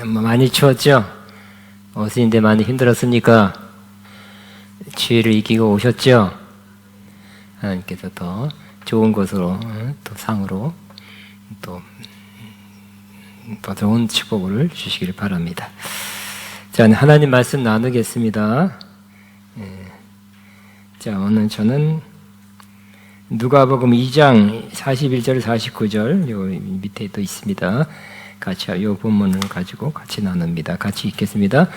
많이 추웠죠? 어수인데 많이 힘들었습니까? 추위를 이기고 오셨죠? 하나님께서 더 좋은 곳으로, 또 상으로, 또 좋은 축복을 주시기를 바랍니다. 자, 하나님 말씀 나누겠습니다. 자, 오늘 저는 누가복음 2장 41절 49절 요 밑에 또 있습니다. 같이 요 본문을 가지고 같이 나눕니다. 같이 읽겠습니다.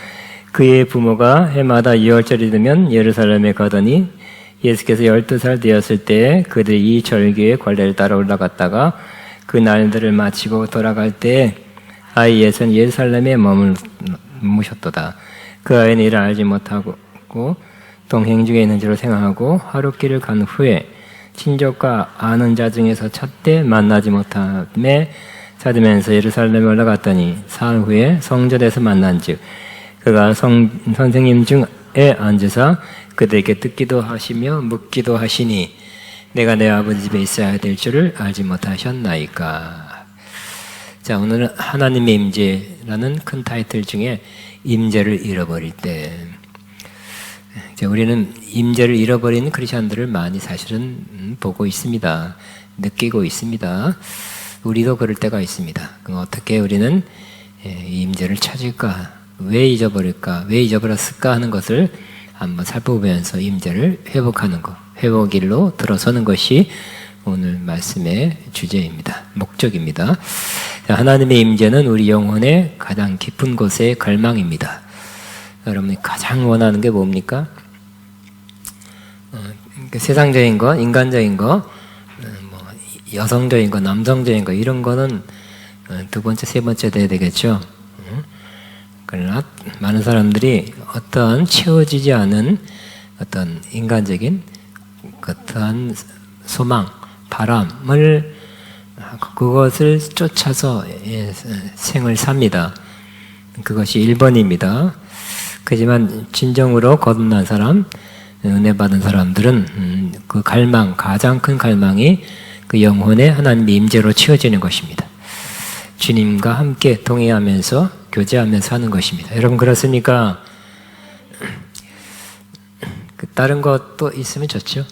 그의 부모가 해마다 2월절이 되면 예루살렘에 가더니 예수께서 12살 되었을 때 그들이 이 절기의 관례를 따라 올라갔다가 그 날들을 마치고 돌아갈 때 아이 예수는 예루살렘에 머무셨도다. 그 아이는 이를 알지 못하고 동행 중에 있는 줄로 생각하고 하룻길을 간 후에 친족과 아는 자 중에서 첫때 만나지 못함에 찾으면서 예루살렘에 올라갔더니 사흘 후에 성전에서 만난즉 그가 선생님 중에 앉으사 그들에게 듣기도 하시며 묻기도 하시니 내가 내 아버지 집에 있어야 될 줄을 알지 못하셨나이까. 자, 오늘은 하나님의 임재라는 큰 타이틀 중에 임재를 잃어버릴 때, 우리는 임재를 잃어버린 크리스천들을 많이 사실은 보고 있습니다. 느끼고 있습니다. 우리도 그럴 때가 있습니다. 그럼 어떻게 우리는 이 임재를 찾을까? 왜 잊어버릴까? 왜 잊어버렸을까? 하는 것을 한번 살펴보면서 임재를 회복하는 것, 회복일로 들어서는 것이 오늘 말씀의 주제입니다. 목적입니다. 하나님의 임재는 우리 영혼의 가장 깊은 곳의 갈망입니다. 여러분이 가장 원하는 게 뭡니까? 세상적인 거, 인간적인 거, 여성적인 거, 남성적인 거 이런 거는 두 번째, 세 번째 돼야 되겠죠. 그러나 많은 사람들이 어떤 채워지지 않은 어떤 인간적인 어떠한 소망, 바람을 그것을 쫓아서 생을 삽니다. 그것이 1번입니다. 하지만 진정으로 거듭난 사람, 은혜 받은 사람들은 그 갈망, 가장 큰 갈망이 그 영혼의 하나님의 임재로 채워지는 것입니다. 주님과 함께 동행하면서 교제하면서 하는 것입니다. 여러분 그렇습니까? 다른 것도 있으면 좋죠.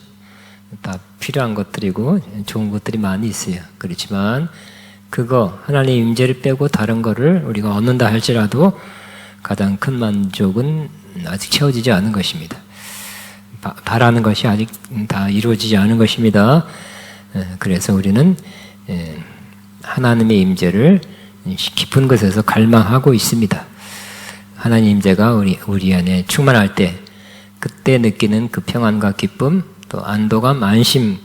다 필요한 것들이고 좋은 것들이 많이 있어요. 그렇지만 그거 하나님의 임재를 빼고 다른 거를 우리가 얻는다 할지라도 가장 큰 만족은 아직 채워지지 않은 것입니다. 바라는 것이 아직 다 이루어지지 않은 것입니다. 그래서 우리는 하나님의 임재를 깊은 곳에서 갈망하고 있습니다. 하나님 임재가 우리 안에 충만할 때 그때 느끼는 그 평안과 기쁨 또 안도감, 안심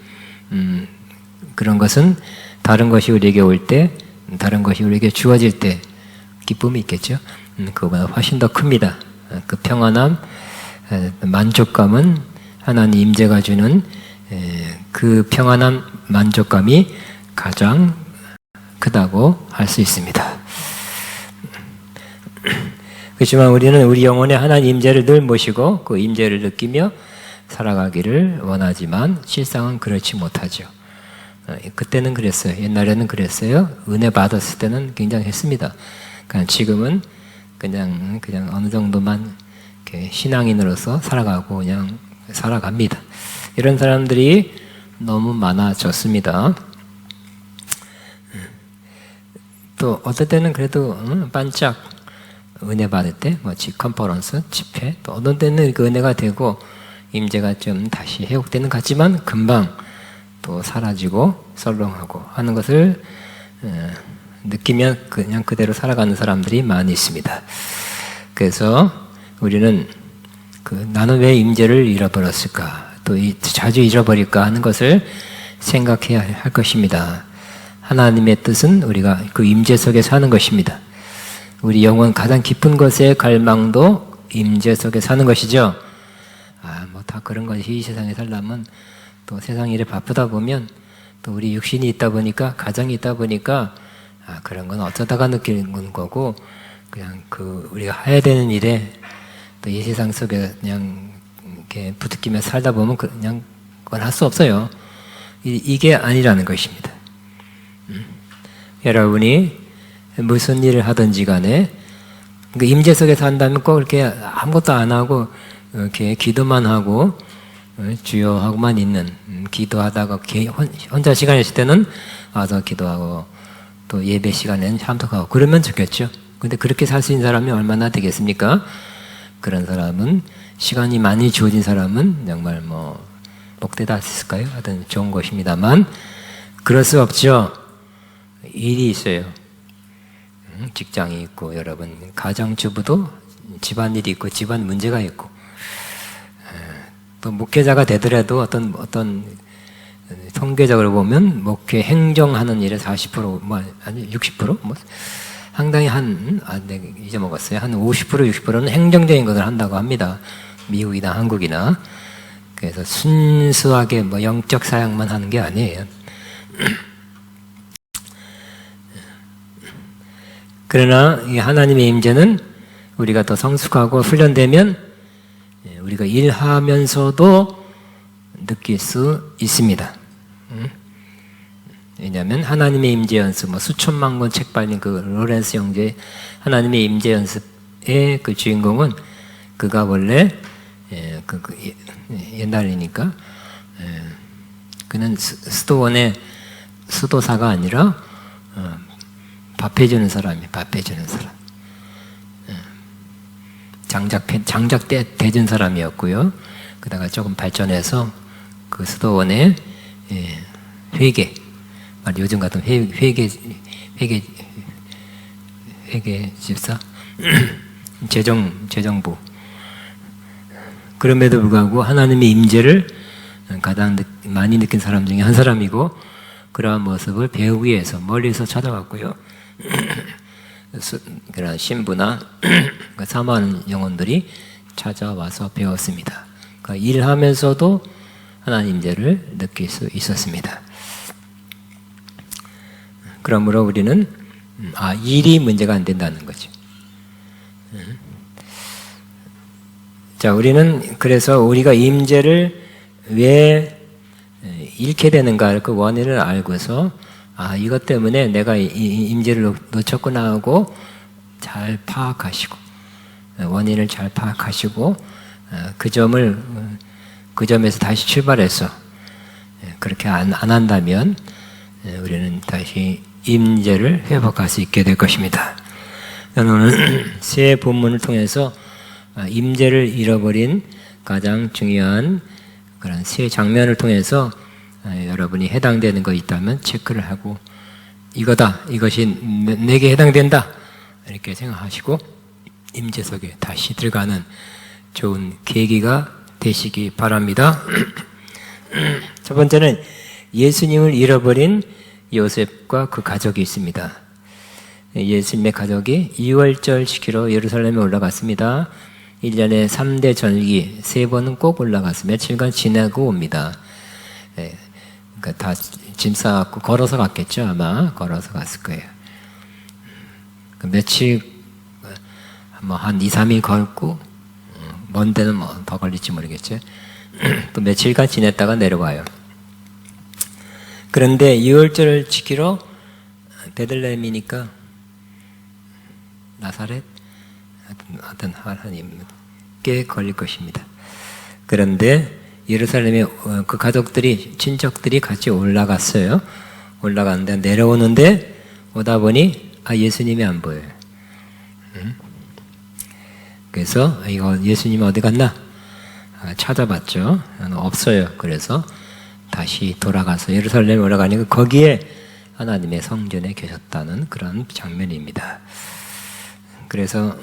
그런 것은 다른 것이 우리에게 올 때 다른 것이 우리에게 주어질 때 기쁨이 있겠죠. 그거보다 훨씬 더 큽니다. 그 평안함, 만족감은 하나님 임재가 주는 그 평안함, 만족감이 가장 크다고 할 수 있습니다. 그렇지만 우리는 우리 영혼의 하나님 임재를 늘 모시고 그 임재를 느끼며 살아가기를 원하지만 실상은 그렇지 못하죠. 그때는 그랬어요. 옛날에는 그랬어요. 은혜 받았을 때는 굉장했습니다. 그냥 지금은 그냥 어느 정도만 이렇게 신앙인으로서 살아가고 그냥 살아갑니다. 이런 사람들이 너무 많아졌습니다. 또 어떨 때는 그래도 반짝 은혜 받을 때, 컨퍼런스, 집회, 또 어떤 때는 그 은혜가 되고 임재가 좀 다시 회복되는 것 같지만 금방 또 사라지고 썰렁하고 하는 것을 느끼면 그냥 그대로 살아가는 사람들이 많이 있습니다. 그래서 우리는 나는 왜 임재를 잃어버렸을까? 또 자주 잃어버릴까 하는 것을 생각해야 할 것입니다. 하나님의 뜻은 우리가 그 임재 속에 사는 것입니다. 우리 영혼 가장 깊은 곳의 갈망도 임재 속에 사는 것이죠. 다 그런 것이 이 세상에 살려면 또 세상 일에 바쁘다 보면 또 우리 육신이 있다 보니까 가정이 있다 보니까 그런 건 어쩌다가 느끼는 거고 그냥 우리가 해야 되는 일에 또 이 세상 속에 그냥 이렇게 부딪히며 살다 보면 그냥 그건 할 수 없어요. 이게 아니라는 것입니다. 여러분이 무슨 일을 하든지 간에 그러니까 임재 속에서 한다면 꼭 이렇게 아무것도 안 하고 이렇게 기도만 하고 주여 하고만 있는, 기도하다가 혼자 시간이 있을 때는 와서 기도하고 또 예배 시간에는 참석하고 그러면 좋겠죠. 근데 그렇게 살 수 있는 사람이 얼마나 되겠습니까? 그런 사람은, 시간이 많이 주어진 사람은 정말 뭐 복되다 했을까요? 하여튼 좋은 것입니다만 그럴 수 없죠. 일이 있어요. 직장이 있고, 여러분 가정주부도 집안일이 있고 집안 문제가 있고, 또 목회자가 되더라도 어떤 통계적으로 보면 목회 행정하는 일의 40% 뭐 아니 60% 뭐 상당히 내가 잊어먹었어요. 한 50% 60%는 행정적인 것을 한다고 합니다. 미국이나 한국이나. 그래서 순수하게 뭐 영적 사역만 하는 게 아니에요. 그러나 이 하나님의 임재는 우리가 더 성숙하고 훈련되면 우리가 일하면서도 느낄 수 있습니다. 왜냐하면 하나님의 임재 연습, 뭐 수천만 권 책 팔린 그 로렌스 형제 하나님의 임재 연습의 그 주인공은 그가 원래 옛날이니까 그는 수도원의 수도사가 아니라 밥 해주는 사람이 밥 해주는 사람. 장작 대준 사람이었고요. 그다가 조금 발전해서 그 수도원의 회계, 요즘 같은 회계 집사, 재정부. 그럼에도 불구하고 하나님의 임재를 가장 많이 느낀 사람 중에 한 사람이고, 그러한 모습을 배우기 위해서 멀리서 찾아왔고요. 그런 신부나 사모하는 영혼들이 찾아와서 배웠습니다. 그러니까 일하면서도 하나님 임재를 느낄 수 있었습니다. 그러므로 우리는 일이 문제가 안 된다는 거죠. 자, 우리는 그래서 우리가 임재를 왜 잃게 되는가 그 원인을 알고서 이것 때문에 내가 임재를 놓쳤구나 하고 잘 파악하시고, 원인을 잘 파악하시고 그 점에서 다시 출발해서 그렇게 안 한다면 우리는 다시 임재를 회복할 수 있게 될 것입니다. 오늘 새 본문을 통해서 임재를 잃어버린 가장 중요한 그런 세 장면을 통해서 여러분이 해당되는 거 있다면 체크를 하고, 이거다, 이것이 내게 해당된다 이렇게 생각하시고 임재 속에 다시 들어가는 좋은 계기가 되시기 바랍니다. 첫 번째는 예수님을 잃어버린 요셉과 그 가족이 있습니다. 예수님의 가족이 유월절 지키러 예루살렘에 올라갔습니다. 1년에 3대 절기 3번은 꼭 올라가서 며칠간 지내고 옵니다. 그러니까 다 짐 싸갖고 걸어서 갔겠죠. 아마 걸어서 갔을 거예요. 며칠 뭐 한 2, 3일 걸고, 먼 데는 뭐 더 걸릴지 모르겠죠. 또 며칠간 지냈다가 내려와요. 그런데 유월절을 지키러 베들레헴이니까 나사렛 하여튼 하나님 꽤 걸릴 것입니다. 그런데 예루살렘에 그 가족들이, 친척들이 같이 올라갔어요. 올라갔는데 내려오는데 오다 보니 예수님이 안 보여요. 그래서 이거 예수님 어디 갔나 찾아봤죠. 없어요. 그래서 다시 돌아가서 예루살렘에 올라가니까 거기에 하나님의 성전에 계셨다는 그런 장면입니다. 그래서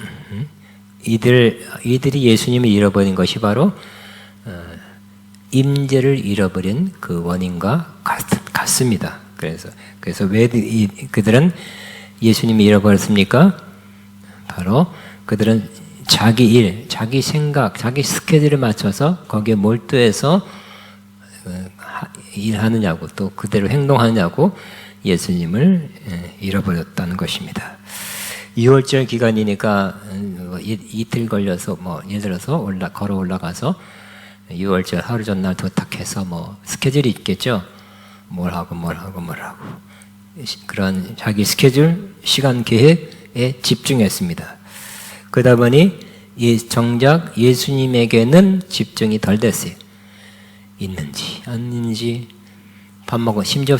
이들이 예수님을 잃어버린 것이 바로 임재를 잃어버린 그 원인과 같습니다. 그래서 왜 그들은 예수님을 잃어버렸습니까? 바로 그들은 자기 일, 자기 생각, 자기 스케줄에 맞춰서 거기에 몰두해서 일하느냐고, 또 그대로 행동하느냐고 예수님을 잃어버렸다는 것입니다. 2월절 기간이니까 이틀 걸려서 뭐 예를 들어서 걸어 올라가서 6월절 하루 전날 도착해서 뭐 스케줄이 있겠죠. 뭘 하고 그런 자기 스케줄, 시간 계획에 집중했습니다. 그러다 보니 정작 예수님에게는 집중이 덜 됐어요. 있는지 안 있는지 심지어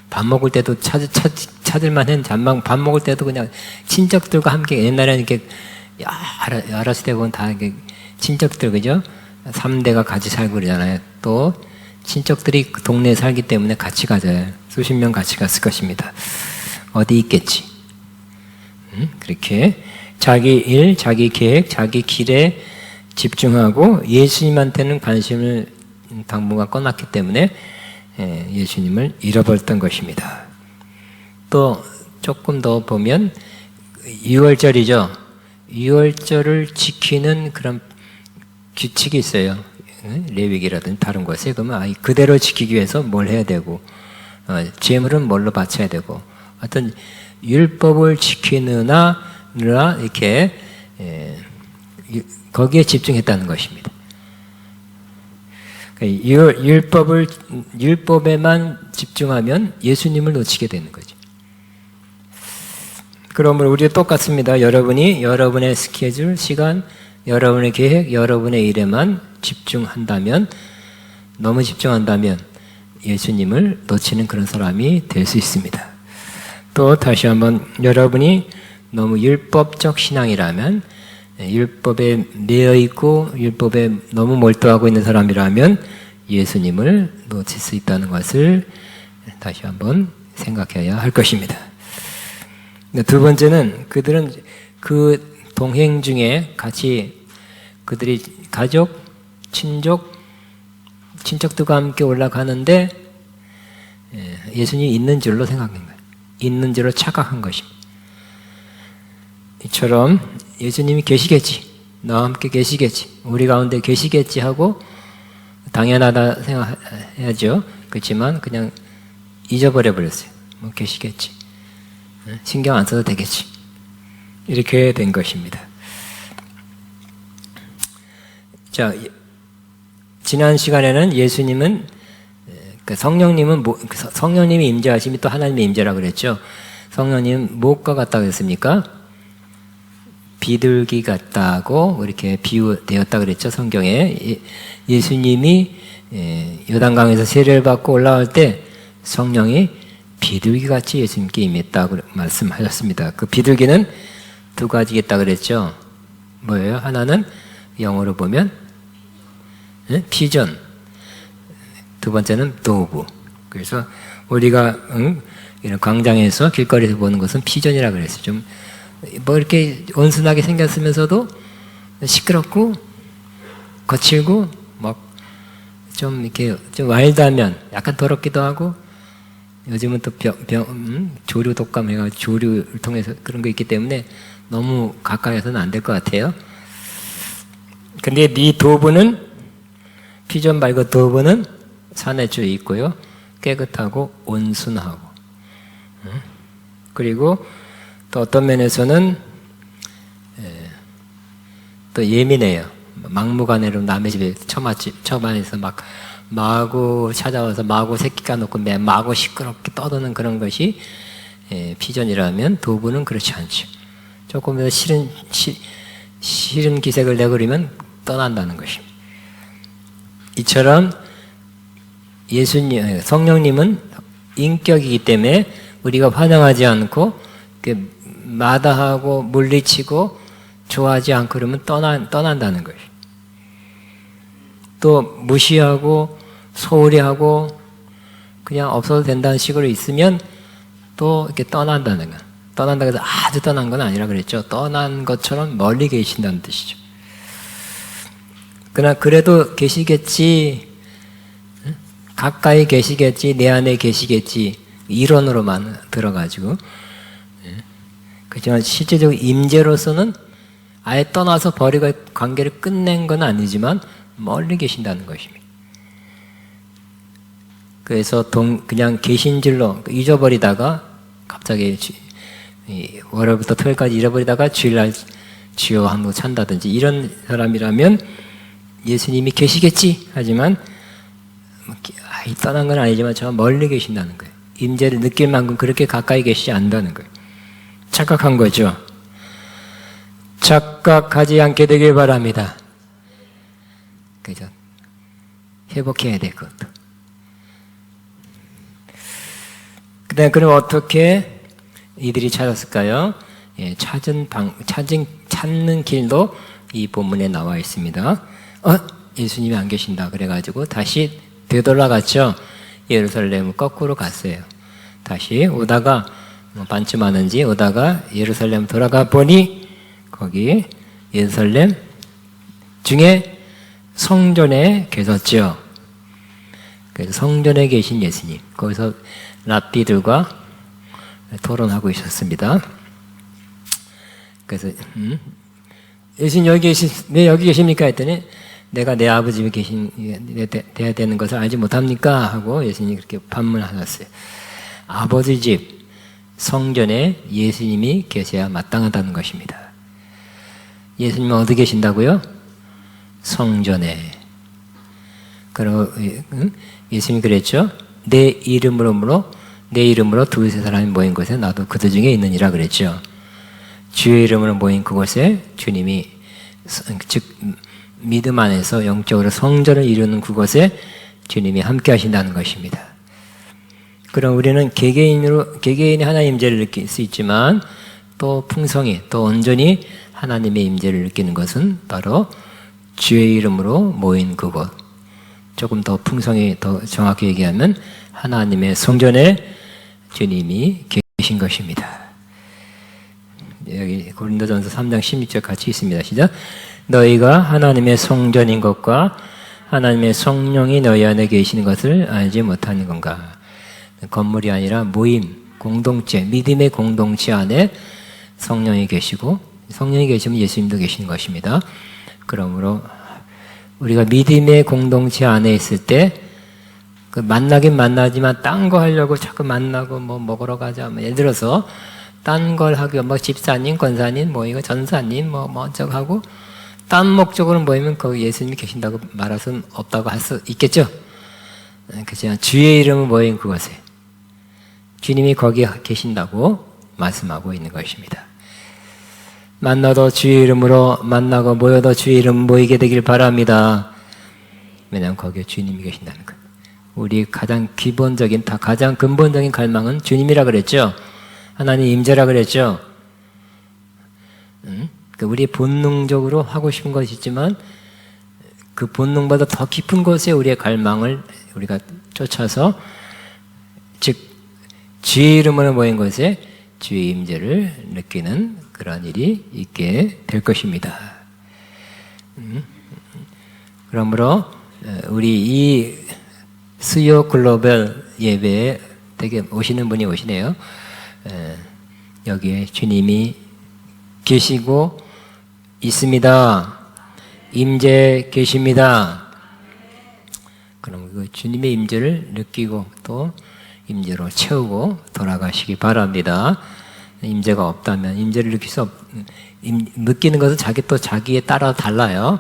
밥 먹을 때도 찾을만 했는지 밥 먹을 때도 그냥 친척들과 함께 옛날에는 이렇게 여러 세대 보면 다 이렇게 친척들 그죠? 3대가 같이 살고 그러잖아요. 또 친척들이 그 동네에 살기 때문에 같이 가져요. 수십 명 같이 갔을 것입니다. 어디 있겠지. 그렇게 자기 일, 자기 계획, 자기 길에 집중하고 예수님한테는 관심을 당분간 꺼놨기 때문에 예수님을 잃어버렸던 것입니다. 또 조금 더 보면 유월절이죠. 유월절을 지키는 그런 규칙이 있어요. 레위기라든지 다른 곳에. 그러면 그대로 지키기 위해서 뭘 해야 되고 제물은 뭘로 바쳐야 되고 어떤 율법을 지키느라 이렇게 거기에 집중했다는 것입니다. 율법에만 집중하면 예수님을 놓치게 되는 거죠. 그러므로 우리도 똑같습니다. 여러분이 여러분의 스케줄, 시간, 여러분의 계획, 여러분의 일에만 집중한다면, 너무 집중한다면 예수님을 놓치는 그런 사람이 될 수 있습니다. 또 다시 한번 여러분이 너무 율법적 신앙이라면, 율법에 매여 있고 율법에 너무 몰두하고 있는 사람이라면 예수님을 놓칠 수 있다는 것을 다시 한번 생각해야 할 것입니다. 두 번째는 그들은 그 동행 중에 같이 그들이 가족, 친척들과 함께 올라가는데 예수님이 있는 줄로 생각한 거예요. 있는 줄로 착각한 것입니다. 이처럼 예수님이 계시겠지, 나와 함께 계시겠지, 우리 가운데 계시겠지 하고 당연하다 생각해야죠. 그렇지만 그냥 잊어버려 버렸어요. 뭐 계시겠지, 신경 안 써도 되겠지, 이렇게 된 것입니다. 자, 지난 시간에는 예수님은 성령님이 임재하심이 또 하나님의 임재라고 그랬죠. 성령님은 무엇과 같다고 했습니까? 비둘기 같다고 이렇게 비유되었다 그랬죠. 성경에 예수님이 요단강에서 세례를 받고 올라올 때 성령이 비둘기같이 예수님께 임했다고 말씀하셨습니다. 그 비둘기는 두 가지겠다 그랬죠. 뭐예요? 하나는 영어로 보면 피전, 두 번째는 도브. 그래서 우리가 이런 광장에서 길거리에서 보는 것은 피전이라 그랬어요. 좀 뭐 이렇게 온순하게 생겼으면서도 시끄럽고 거칠고 막 좀 이렇게 좀 와일드하면 약간 더럽기도 하고, 요즘은 또 조류 독감 해가지고 조류를 통해서 그런 거 있기 때문에 너무 가까이서는 안 될 것 같아요. 근데 이 도브는, 피전 말고 도브는 산에 주에 있고요, 깨끗하고 온순하고, 그리고 또 어떤 면에서는 또 예민해요. 막무가내로 남의 집에 처마에서 막 마구 찾아와서 마구 새끼 까놓고 마구 시끄럽게 떠드는 그런 것이 피전이라면, 도부는 그렇지 않죠. 조금 더 싫은 기색을 내버리면 떠난다는 것입니다. 이처럼 성령님은 인격이기 때문에 우리가 환영하지 않고 마다하고 물리치고 좋아하지 않고 그러면 떠난다는 거예요. 또 무시하고 소홀히 하고 그냥 없어도 된다는 식으로 있으면 또 이렇게 떠난다는 거예요. 떠난다고 해서 아주 떠난 건 아니라 그랬죠. 떠난 것처럼 멀리 계신다는 뜻이죠. 그러나 그래도 계시겠지, 가까이 계시겠지, 내 안에 계시겠지, 이론으로만 들어가지고, 그렇지만 실제적으로 임재로서는 아예 떠나서 버리고 관계를 끝낸 건 아니지만 멀리 계신다는 것입니다. 그래서 그냥 계신 줄로 잊어버리다가 갑자기 월요일부터 토요일까지 잃어버리다가 주일날 주여 하고 찬다든지 이런 사람이라면 예수님이 계시겠지 하지만 떠난 건 아니지만 저 멀리 계신다는 거예요. 임재를 느낄 만큼 그렇게 가까이 계시지 않는다는 거예요. 착각한 거죠. 착각하지 않게 되길 바랍니다. 그죠? 회복해야 돼, 그것도. 그럼 어떻게 이들이 찾았을까요? 예, 찾는 길도 이 본문에 나와 있습니다. 예수님이 안 계신다. 그래가지고 다시 되돌아갔죠. 예루살렘 거꾸로 갔어요. 다시 오다가 반쯤 하는지 오다가 예루살렘 돌아가 보니 거기 예루살렘 중에 성전에 계셨죠. 그래서 성전에 계신 예수님, 거기서 랍비들과 토론하고 있었습니다. 그래서 예수님 왜 여기 계십니까? 했더니 내가 내 아버지 집에 돼야 되는 것을 알지 못합니까? 하고 예수님이 그렇게 반문하셨어요. 아버지 집 성전에 예수님이 계셔야 마땅하다는 것입니다. 예수님은 어디 계신다고요? 성전에. 그리고 예수님이 그랬죠. 내 이름으로 두세 사람이 모인 곳에 나도 그들 중에 있느니라 그랬죠. 주의 이름으로 모인 그곳에 주님이, 즉 믿음 안에서 영적으로 성전을 이루는 그곳에 주님이 함께 하신다는 것입니다. 그럼 우리는 개개인이 하나님의 임재를 느낄 수 있지만 또 풍성히 또 온전히 하나님의 임재를 느끼는 것은 바로 주의 이름으로 모인 그곳, 조금 더 풍성히 더 정확히 얘기하면 하나님의 성전에 주님이 계신 것입니다. 여기 고린도전서 3장 16절 같이 있습니다. 시작. 너희가 하나님의 성전인 것과 하나님의 성령이 너희 안에 계시는 것을 알지 못하는 건가? 건물이 아니라 모임, 공동체, 믿음의 공동체 안에 성령이 계시고, 성령이 계시면 예수님도 계시는 것입니다. 그러므로 우리가 믿음의 공동체 안에 있을 때 그 만나긴 만나지만 딴 거 하려고 자꾸 만나고 뭐 먹으러 가자, 예를 들어서 딴 걸 하고 뭐 집사님, 권사님, 뭐 이거 전사님, 뭐 저거 하고 딴 목적으로 모이면 거기 예수님이 계신다고 말할 수는 없다고 할 수 있겠죠. 그렇지만 주의 이름을 모인 그곳에 주님이 거기 계신다고 말씀하고 있는 것입니다. 만나도 주의 이름으로 만나고 모여도 주의 이름 모이게 되길 바랍니다. 왜냐하면 거기에 주님이 계신다는 것. 우리 가장 근본적인 갈망은 주님이라 그랬죠. 하나님 임재라 그랬죠. 우리 본능적으로 하고 싶은 것이 있지만 그 본능보다 더 깊은 곳에 우리의 갈망을 우리가 쫓아서, 즉 주의 이름으로 모인 곳에 주의 임재를 느끼는 그런 일이 있게 될 것입니다. 그러므로 우리 이 수요 글로벌 예배에 되게 오시는 분이 오시네요. 여기에 주님이 계시고 있습니다. 임재 계십니다. 그럼 그 주님의 임재를 느끼고 또 임재로 채우고 돌아가시기 바랍니다. 임재가 없다면 임재를 느끼는 것은 자기에 따라 달라요.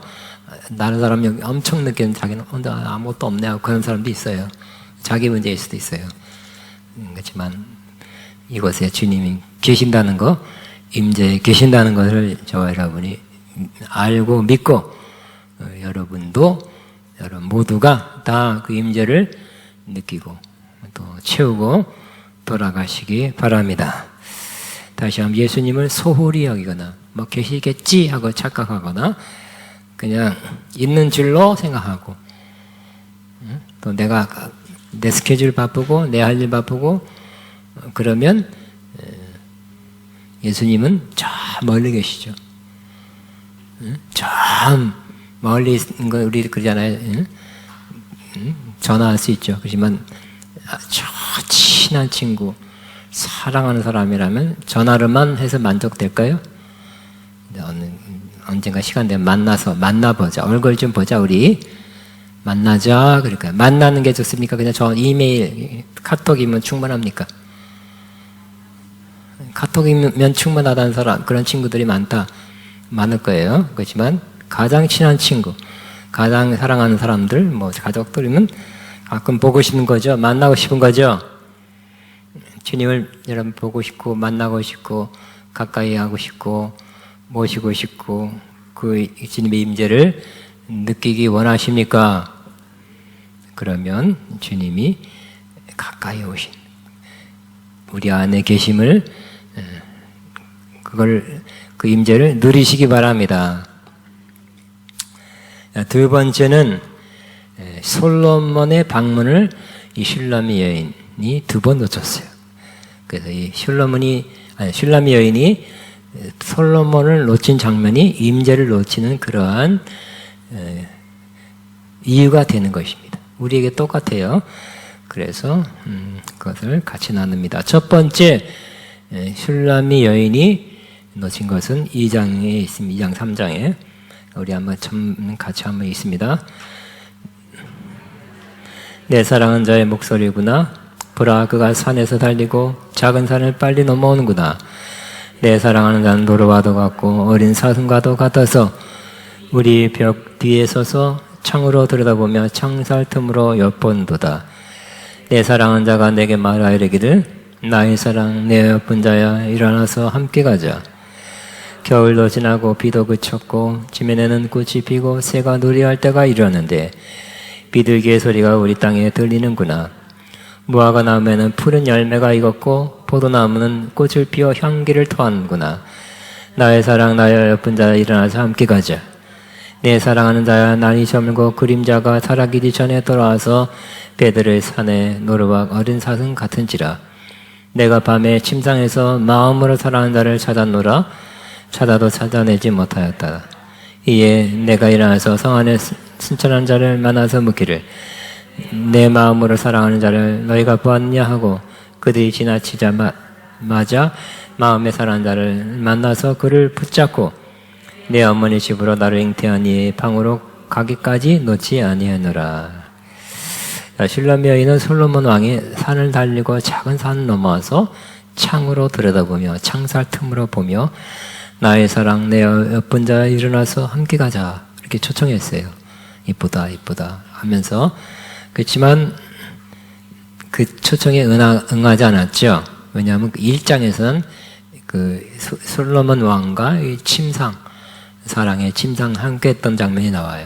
다른 사람이 엄청 느끼는 자기는 아무것도 없네 하고 그런 사람도 있어요. 자기 문제일 수도 있어요. 그렇지만 이곳에 주님이 계신다는 거, 임재에 계신다는 것을 저와 여러분이 알고 믿고 여러분 모두가 다 그 임재를 느끼고 또 채우고 돌아가시기 바랍니다. 다시 한번 예수님을 소홀히 여기거나 뭐 계시겠지 하고 착각하거나 그냥 있는 줄로 생각하고, 또 내 스케줄 바쁘고 내 할 일 바쁘고 그러면 예수님은 저 멀리 계시죠. 저 멀리 있는 거 우리 그러잖아요. 전화할 수 있죠. 그렇지만 저 친한 친구, 사랑하는 사람이라면 전화로만 해서 만족될까요? 언젠가 시간 되면 만나보자. 얼굴 좀 보자, 우리. 만나자. 그러니까 만나는 게 좋습니까? 그냥 저 이메일, 카톡이면 충분합니까? 카톡이면 충분하다는 사람, 그런 친구들이 많을 거예요. 그렇지만 가장 친한 친구, 가장 사랑하는 사람들, 뭐 가족들이면 가끔 보고 싶은 거죠. 만나고 싶은 거죠. 주님을 여러분 보고 싶고 만나고 싶고 가까이 하고 싶고 모시고 싶고 그 주님의 임재를 느끼기 원하십니까? 그러면 주님이 가까이 오신 우리 안에 계심을 그 임재를 누리시기 바랍니다. 두 번째는 솔로몬의 방문을 이 슐라미 여인이 2번 놓쳤어요. 그래서 이 슐라미 여인이 솔로몬을 놓친 장면이 임재를 놓치는 그러한 이유가 되는 것입니다. 우리에게 똑같아요. 그래서 그것을 같이 나눕니다. 첫 번째, 슐라미 여인이 놓친 것은 2장에 있습니다. 2장 3장에 우리 한번 같이 한번 있습니다. 내 사랑은 자의 목소리구나. 보라, 그가 산에서 달리고 작은 산을 빨리 넘어오는구나. 내 사랑하는 자는 노루와도 같고 어린 사슴과도 같아서 우리 벽 뒤에 서서 창으로 들여다보며 창살 틈으로 엿본도다. 내 사랑하는 자가 내게 말하이르기를 나의 사랑 내 예쁜 자야, 일어나서 함께 가자. 겨울도 지나고 비도 그쳤고 지면에는 꽃이 피고 새가 누리할 때가 이르렀는데 비둘기의 소리가 우리 땅에 들리는구나. 무화과 나무에는 푸른 열매가 익었고 포도나무는 꽃을 피워 향기를 토하는구나. 나의 사랑 나의 예쁜 자야, 일어나서 함께 가자. 내 사랑하는 자야, 날이 저물고 그림자가 사라지기 전에 돌아와서 배들을 산에 노루와 어린 사슴 같은지라. 내가 밤에 침상에서 마음으로 사랑하는 자를 찾았노라. 찾아도 찾아내지 못하였다. 이에 내가 일어나서 성 안에 순천한 자를 만나서 묻기를 내 마음으로 사랑하는 자를 너희가 보았냐 하고 그들이 지나치자마자 마음에 사랑하는 자를 만나서 그를 붙잡고 내 어머니 집으로 나를 잉태하니 방으로 가기까지 놓지 아니하노라. 슐라미 여인은 솔로몬 왕이 산을 달리고 작은 산을 넘어와서 창으로 들여다보며 창살 틈으로 보며 나의 사랑 내 예쁜 자야, 일어나서 함께 가자 이렇게 초청했어요. 이쁘다 이쁘다 하면서. 그렇지만 그 초청에 응하지 않았죠. 왜냐하면 1장에서는 그 솔로몬 왕과 침상, 사랑의 침상 함께 했던 장면이 나와요.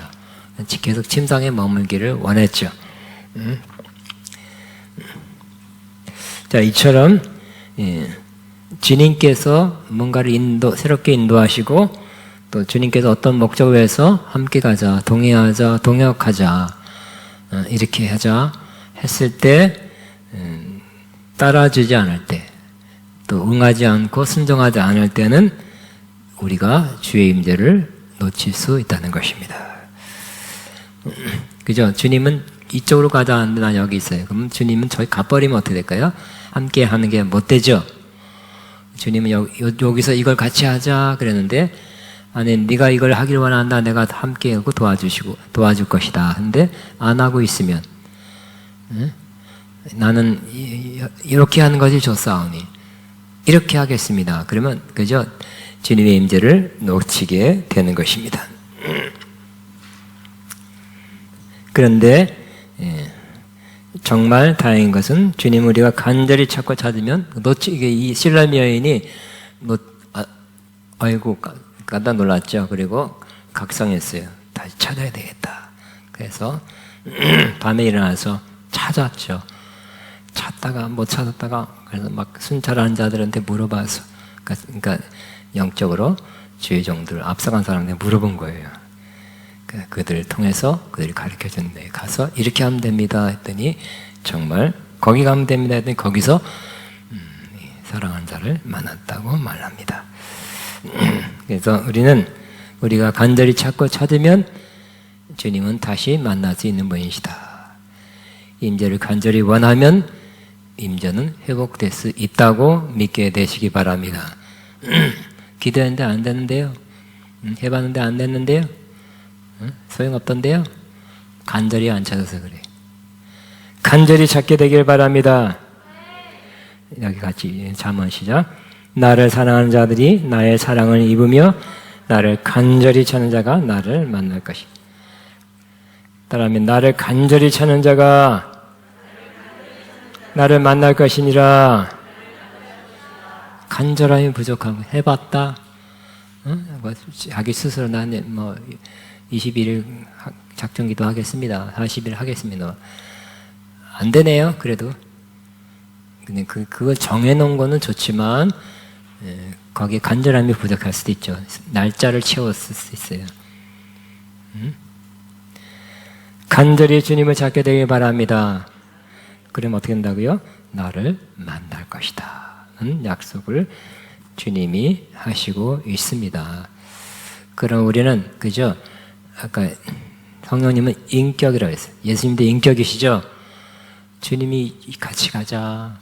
계속 침상에 머물기를 원했죠. 자, 이처럼 주님께서 뭔가를 새롭게 인도하시고 또 주님께서 어떤 목적을 위해서 함께 가자, 동행하자, 동역하자 이렇게 하자 했을 때 따라주지 않을 때, 또 응하지 않고 순종하지 않을 때는 우리가 주의 임재를 놓칠 수 있다는 것입니다. 그죠? 주님은 이쪽으로 가자 하는데 난 여기 있어요. 그럼 주님은 저희 가버리면 어떻게 될까요? 함께 하는 게 못 되죠? 주님은 여기서 이걸 같이 하자 그랬는데, 아니 네가 이걸 하길 원한다, 내가 함께 하고 도와줄 것이다. 근데 안 하고 있으면 나는 이렇게 하는 것이 좋사오니 이렇게 하겠습니다. 그러면 그저 주님의 임재를 놓치게 되는 것입니다. 그런데 정말 다행인 것은 주님 우리가 간절히 찾고 찾으면 이 슐라미 여인이 아이고 깜짝 놀랐죠. 그리고 각성했어요. 다시 찾아야 되겠다. 그래서 밤에 일어나서 찾았죠. 찾다가 못 찾았다가 그래서 막 순찰하는 자들한테 물어봐서, 그러니까 영적으로 주의 종들 앞서간 사람한테 물어본 거예요. 그들을 통해서 그들이 가르쳐줬는데 가서 이렇게 하면 됩니다 했더니 정말 거기 가면 됩니다 했더니 거기서 사랑하는 자를 만났다고 말합니다. 그래서 우리가 간절히 찾고 찾으면 주님은 다시 만날 수 있는 분이시다. 임재를 간절히 원하면 임재는 회복될 수 있다고 믿게 되시기 바랍니다. 기도했는데 안 됐는데요. 해봤는데 안 됐는데요. 소용없던데요. 간절히 안 찾아서 그래요. 간절히 찾게 되길 바랍니다. 여기 같이 잠언 시작. 나를 사랑하는 자들이 나의 사랑을 입으며 나를 간절히 찾는 자가 나를 만날 것이다. 따라하면 나를 간절히 찾는 자가 나를 만날 것이니라. 간절함이 부족하고 해봤다 뭐 자기 스스로 나는 뭐 21일 작정기도 하겠습니다. 40일 하겠습니다. 안 되네요. 그래도 근데 그걸 정해놓은 거는 좋지만 거기에 간절함이 부족할 수도 있죠. 날짜를 채웠을 수 있어요. 간절히 주님을 찾게 되길 바랍니다. 그럼 어떻게 된다고요? 나를 만날 것이다 는 약속을 주님이 하시고 있습니다. 그럼 우리는 그죠? 아까 성령님은 인격이라고 했어요. 예수님도 인격이시죠? 주님이 같이 가자.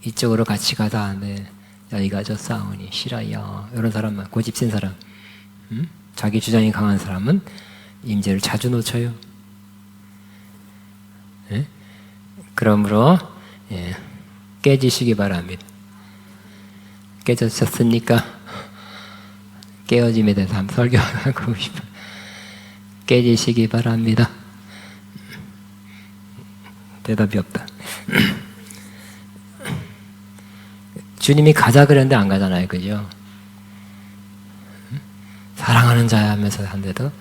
이쪽으로 같이 가자. 네. 여기가 저 싸우니 싫어요. 이런 사람만 고집센 사람, 자기 주장이 강한 사람은 임재를 자주 놓쳐요. 네? 그러므로 깨지시기 바랍니다. 깨졌습니까? 깨어짐에 대해서 한번 설교하고 싶어요. 깨지시기 바랍니다. 대답이 없다. 주님이 가자 그랬는데 안 가잖아요. 그죠? 사랑하는 자야 하면서 한데도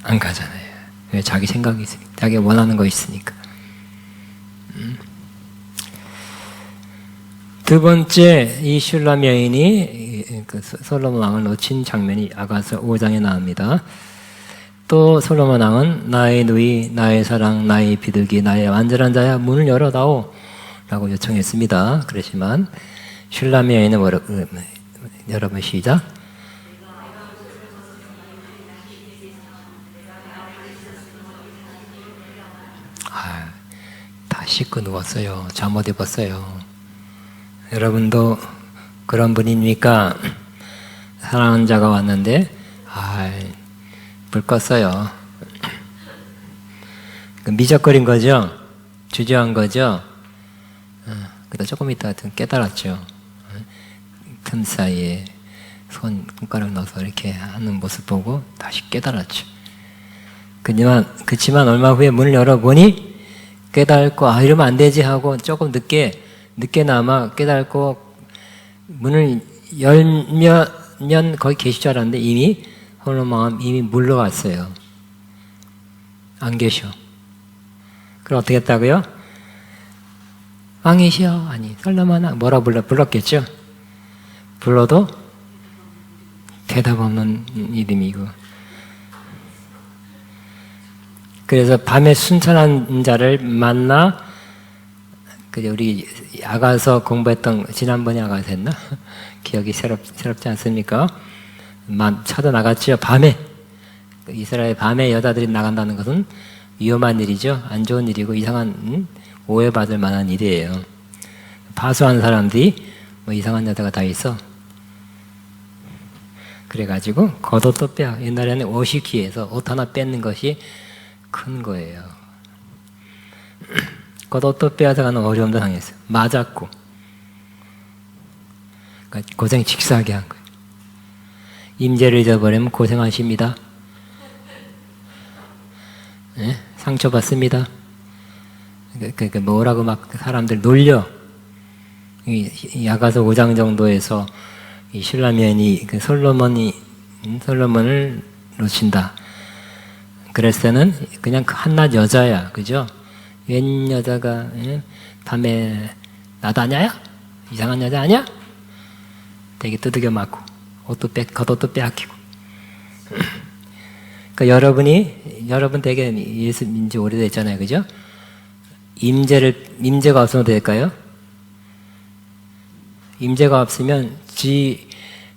안 가잖아요. 왜? 자기 생각이 있으니까. 자기가 원하는 거 있으니까. 두 번째, 이 슐람 여인이 솔로몬 왕을 놓친 장면이 아가서 5장에 나옵니다. 또 솔로몬 왕은 나의 누이, 나의 사랑, 나의 비둘기, 나의 완전한 자야 문을 열어다오 라고 요청했습니다. 그렇지만 슐람 여인은 여러분 시작. 다 씻고 누웠어요. 잠옷 입었어요. 여러분도 그런 분입니까? 사랑하는 자가 왔는데 불 껐어요. 미적거린 거죠? 주저한 거죠? 그러다 조금 있다가 깨달았죠. 틈 사이에 손가락 넣어서 이렇게 하는 모습 보고 다시 깨달았죠. 그치만 얼마 후에 문을 열어보니 깨달고 이러면 안 되지 하고 조금 늦게나마 깨달고 문을 열면 거기 계실 줄 알았는데 이미 솔로몬 이미 물러갔어요. 안 계셔. 그럼 어떻게 했다고요? 왕이시여. 아니 솔로몬아 뭐라 불렀겠죠? 불러도 대답 없는 이름이고. 그래서 밤에 순천한 자를 만나 우리 아가서 공부했던 지난번에 아가서 했나? 기억이 새롭지 않습니까? 쳐져나갔죠. 밤에 이스라엘 밤에 여자들이 나간다는 것은 위험한 일이죠. 안 좋은 일이고 이상한 오해받을 만한 일이에요. 파수한 사람들이 뭐 이상한 여자가 다 있어. 그래가지고 겉옷도 빼야. 옛날에는 옷이 귀해서 옷 하나 뺏는 것이 큰 거예요. 겉옷도 빼앗아가는 어려움도 당했어요. 맞았고. 그러니까 고생 직사하게 한 거예요. 임재를 잊어버리면 고생하십니다. 네? 상처받습니다. 그러니까 뭐라고 막 사람들 놀려. 야가서 5장 정도에서 이 슐람 여인이 솔로몬을 놓친다. 그랬을 때는 그냥 한낱 여자야. 그죠? 웬 여자가 밤에 나도 아냐야? 이상한 여자 아니야? 되게 두들겨 맞고 겉옷도 빼앗기고. 그러니까 여러분 되게 예수 민지 오래됐잖아요. 그죠? 임재가 없으면 될까요? 임재가 없으면 지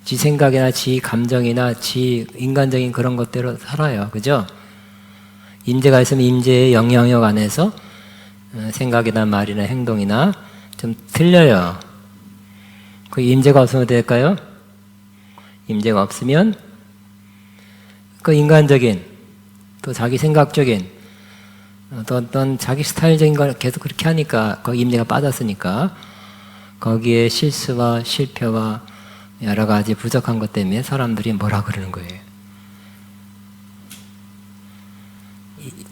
생각이나 지 감정이나 지 인간적인 그런 것대로 살아요. 그죠? 임재가 있으면 임재의 영향력 안에서 생각이나 말이나 행동이나 좀 틀려요. 그 임재가 없으면 될까요? 임재가 없으면 그 인간적인 또 자기 생각적인 어떤 자기 스타일적인 걸 계속 그렇게 하니까 거기 임재가 빠졌으니까 거기에 실수와 실패와 여러 가지 부족한 것 때문에 사람들이 뭐라 그러는 거예요.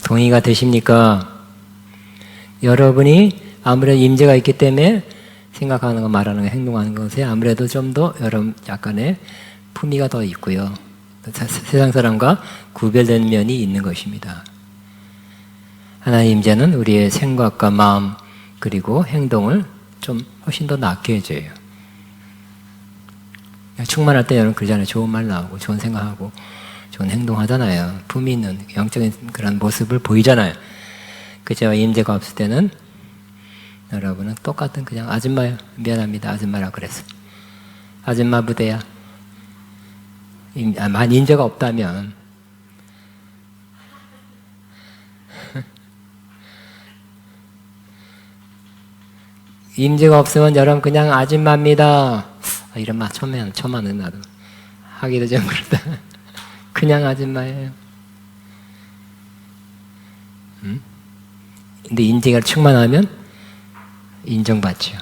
동의가 되십니까? 여러분이 아무래도 임재가 있기 때문에 생각하는 거, 말하는 거, 행동하는 것에 아무래도 좀 더 여러 약간의 품위가 더 있고요. 세상 사람과 구별된 면이 있는 것입니다. 하나님 임재는 우리의 생각과 마음 그리고 행동을 좀 훨씬 더 낫게 해줘요. 충만할 때 여러분 그러잖아요. 좋은 말 나오고 좋은 생각하고 좋은 행동하잖아요. 품위 있는 영적인 그런 모습을 보이잖아요. 그저 임재가 없을 때는 여러분은 똑같은 그냥 아줌마요. 미안합니다. 아줌마라 그랬어. 아줌마 부대야. 만 임재가 없다면 임재가 없으면 여러분 그냥 아줌마입니다. 이런 말 처음 하는 나도 하기도 좀 그렇다. 그냥 아줌마예요. 근데 임재가 충만하면 인정받죠.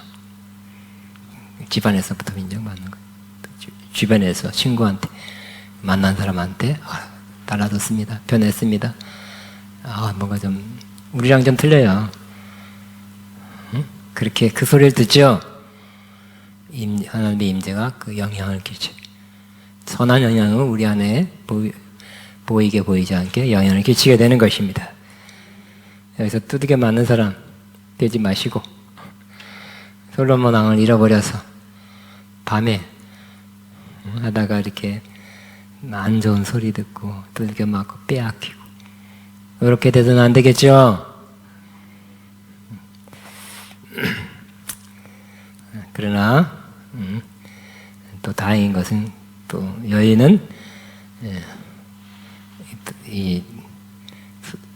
집안에서부터 인정받는 거예요. 주변에서 친구한테 만난 사람한테 달라졌습니다. 변했습니다. 뭔가 좀 우리랑 좀 틀려요. 그렇게 그 소리를 듣죠. 하나님의 임재가 그 영향을 끼쳐. 선한 영향을 우리 안에 보이게 보이지 않게 영향을 끼치게 되는 것입니다. 여기서 두들겨 맞는 사람 되지 마시고 솔로몬 왕을 잃어버려서 밤에 하다가 이렇게 안 좋은 소리 듣고 두들겨 맞고 빼앗기고 그렇게 돼서는 안 되겠죠. 그러나 또 다행인 것은 또 여인은 이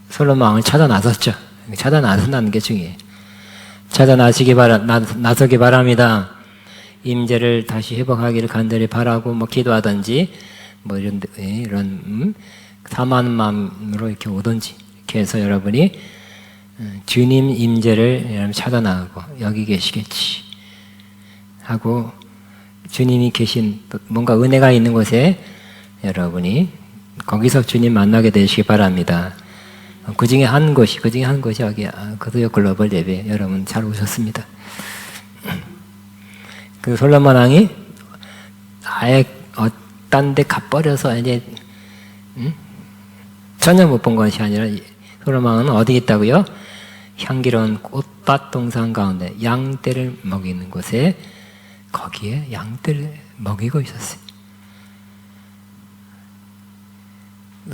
솔로몬 왕을 찾아 나섰죠. 찾아 나선다는 게 중요해요. 찾아 나서기 바랍니다. 임재를 다시 회복하기를 간절히 바라고 기도하든지 이런 사모하는 마음으로 이렇게 오든지 이렇게 해서 여러분이 주님 임재를 여러분 찾아 나가고 여기 계시겠지 하고 주님이 계신 뭔가 은혜가 있는 곳에 여러분이 거기서 주님 만나게 되시기 바랍니다. 그 중에 한 곳이 여기 거두요 글로벌 예배 여러분 잘 오셨습니다. 그 솔로몬 왕이 아예 딴 데 가버려서 이제 전혀 못 본 것이 아니라 솔로몬 왕은 어디 있다고요? 향기로운 꽃밭 동산 가운데 양떼를 먹이는 곳에 거기에 양떼를 먹이고 있었어요.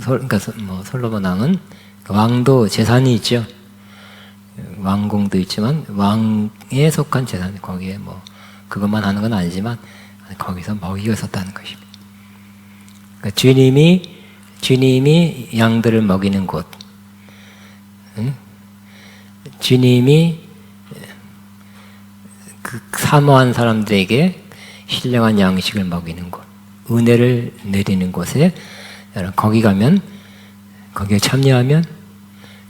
그러니까 솔로몬 왕은 왕도 재산이 있죠. 왕궁도 있지만 왕에 속한 재산 거기에 그것만 하는 건 아니지만 거기서 먹이고 있었다는 것입니다. 그러니까 주님이 양들을 먹이는 곳, 주님이 그 사모한 사람들에게 신령한 양식을 먹이는 곳, 은혜를 내리는 곳에 거기 가면 거기에 참여하면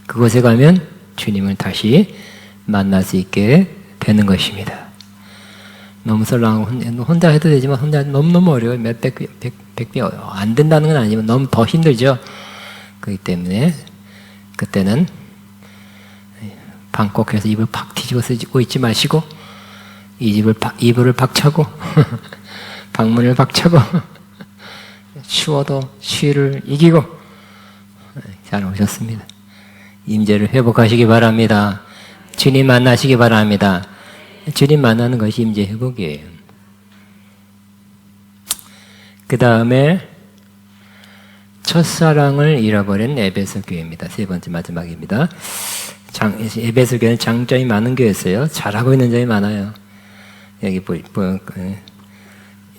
그곳에 가면 주님을 다시 만날 수 있게 되는 것입니다. 너무 설렁하고 혼자 해도 되지만 혼자 너무너무 어려워요. 백배 안 된다는 건 아니지만 너무 더 힘들죠. 그렇기 때문에 그때는 방콕해서 입을 팍 뒤집어 쓰고 있지 마시고 이불을 박차고 방문을 박차고 추워도 추위를 이기고 잘 오셨습니다. 임재를 회복하시기 바랍니다. 주님 만나시기 바랍니다. 주님 만나는 것이 임재 회복이에요. 그 다음에 첫사랑을 잃어버린 에베소 교회입니다. 세 번째 마지막입니다. 에베소 교회는 장점이 많은 교회였어요. 잘하고 있는 점이 많아요. 여기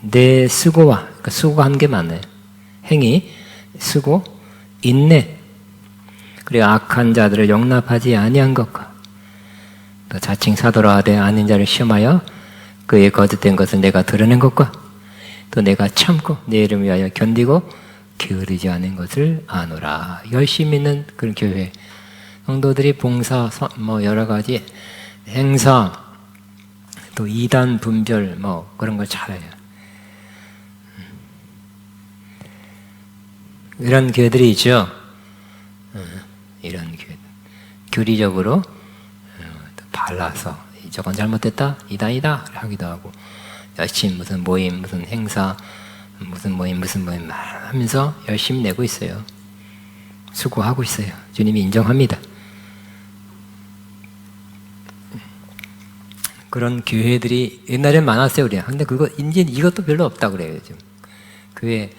내 수고와 수고한 게 많아요. 행위, 수고, 인내, 그리고 악한 자들을 용납하지 아니한 것과 또 자칭 사도라 하되 아닌 자를 시험하여 그의 거짓된 것을 내가 드러낸 것과 또 내가 참고 내 이름을 위하여 견디고 게으르지 않은 것을 아노라. 열심히 있는 그런 교회 성도들이 봉사 여러 가지 행사 또 이단 분별 그런 걸 잘해요. 이런 교회들이 있죠. 이런 교회 교리적으로 발라서 저건 잘못됐다, 이다 하기도 하고, 열심히 무슨 모임, 무슨 행사, 무슨 모임 하면서 열심히 내고 있어요. 수고하고 있어요. 주님이 인정합니다. 그런 교회들이 옛날엔 많았어요, 우리가. 근데 이제 이것도 별로 없다 그래요, 요즘. 교회,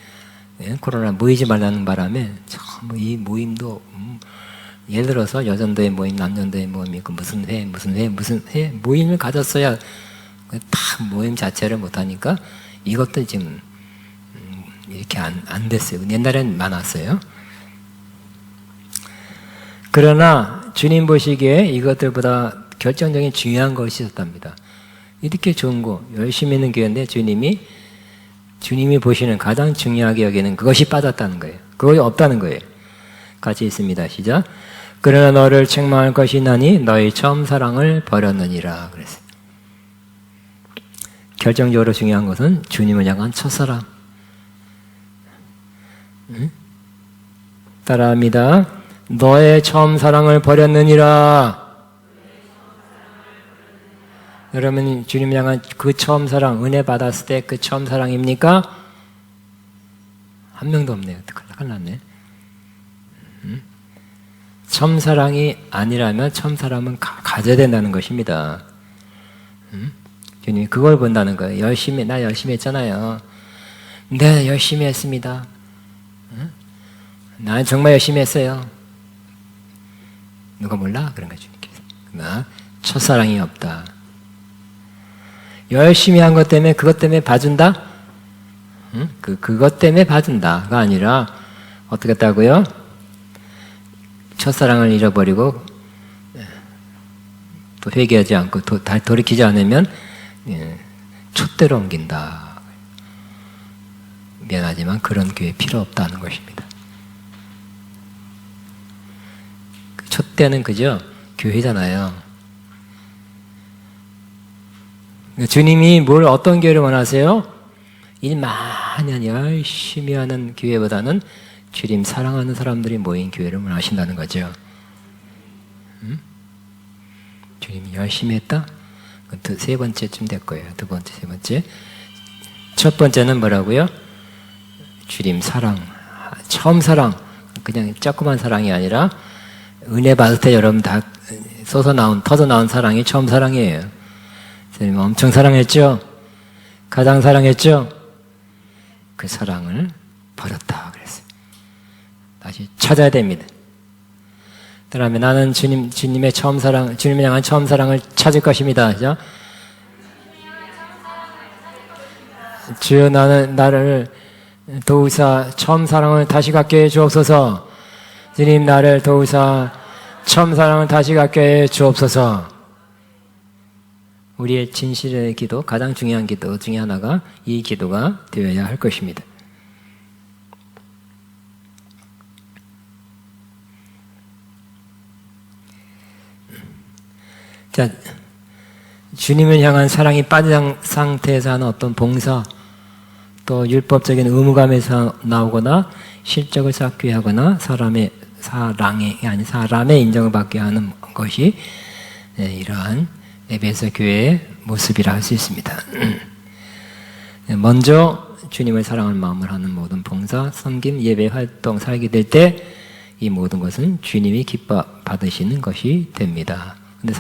코로나 모이지 말라는 바람에, 참, 이 모임도, 예를 들어서 여전도의 모임, 남전도의 모임 있고, 무슨 회, 모임을 가졌어야, 다 모임 자체를 못하니까, 이것도 지금, 이렇게 안 됐어요. 옛날엔 많았어요. 그러나, 주님 보시기에 이것들보다 결정적인 중요한 것이 있었답니다. 이렇게 좋은 거, 열심히 있는 교회인데 주님이 보시는 가장 중요하게 여기는 그것이 빠졌다는 거예요. 그것이 없다는 거예요. 같이 있습니다. 시작. 그러나 너를 책망할 것이 나니 너의 처음 사랑을 버렸느니라 그랬어요. 결정적으로 중요한 것은 주님을 향한 첫사랑. 따라합니다. 너의 처음 사랑을 버렸느니라. 여러분, 주님 향한 그 처음 사랑, 은혜 받았을 때 그 처음 사랑입니까? 한 명도 없네요. 큰일 났네. 처음 사랑이 아니라면 처음 사랑은 가져야 된다는 것입니다. 주님이 그걸 본다는 거예요. 나 열심히 했잖아요. 네, 열심히 했습니다. 나는 정말 열심히 했어요. 누가 몰라? 그런 거죠, 주님께서. 그러나 첫사랑이 없다. 열심히 한 것 때문에 그것 때문에 봐준다? 그것 때문에 봐준다가 아니라 어떻게 했다고요? 첫사랑을 잃어버리고 또 회개하지 않고 돌이키지 않으면 촛대로 옮긴다. 미안하지만 그런 교회 필요 없다는 것입니다. 촛대는 그죠? 교회잖아요. 주님이 어떤 교회를 원하세요? 일 많이 하는 열심히 하는 교회보다는 주님 사랑하는 사람들이 모인 교회를 원하신다는 거죠. 주님이 열심히 했다? 세 번째쯤 될 거예요. 두 번째, 세 번째. 첫 번째는 뭐라고요? 주님 사랑. 처음 사랑. 그냥 조그만 사랑이 아니라 은혜 받을 때 여러분 다 터져 나온 사랑이 처음 사랑이에요. 주님 엄청 사랑했죠? 가장 사랑했죠? 그 사랑을 버렸다 그랬어요. 다시 찾아야 됩니다. 그다음에 나는 주님의 처음 사랑, 주님을 향한 처음 사랑을 찾을 것입니다. 그죠? 주여 나를 도우사 처음 사랑을 다시 갖게 해 주옵소서. 주님 나를 도우사 처음 사랑을 다시 갖게 해 주옵소서. 우리의 진실의 기도, 가장 중요한 기도 중에 하나가 이 기도가 되어야 할 것입니다. 자, 주님을 향한 사랑이 빠진 상태에서 하는 어떤 봉사, 또 율법적인 의무감에서 나오거나 실적을 쌓기 하거나 사람의 인정을 받게 하는 것이 이러한 에베소 교회의 모습이라 할 수 있습니다. 먼저 주님을 사랑하는 마음을 하는 모든 봉사, 섬김, 예배, 활동, 살게 될 때 이 모든 것은 주님이 기뻐 받으시는 것이 됩니다. 근데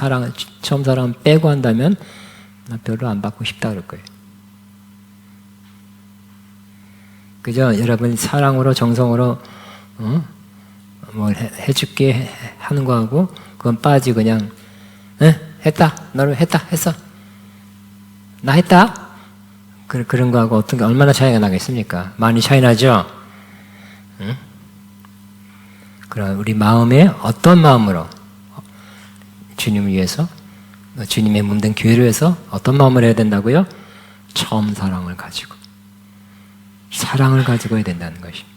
처음 사랑 빼고 한다면 나 별로 안 받고 싶다 그럴 거예요. 그죠? 여러분 사랑으로 정성으로 뭘 해줄게 하는 거하고 그건 빠지고 그냥 했다. 너를 했어. 나 했다. 그런 거하고 어떤 게 얼마나 차이가 나겠습니까? 많이 차이 나죠? 응? 그럼 우리 마음에 어떤 마음으로 주님을 위해서 주님의 몸된 교회를 위해서 어떤 마음을 해야 된다고요? 처음 사랑을 가지고 해야 된다는 것입니다.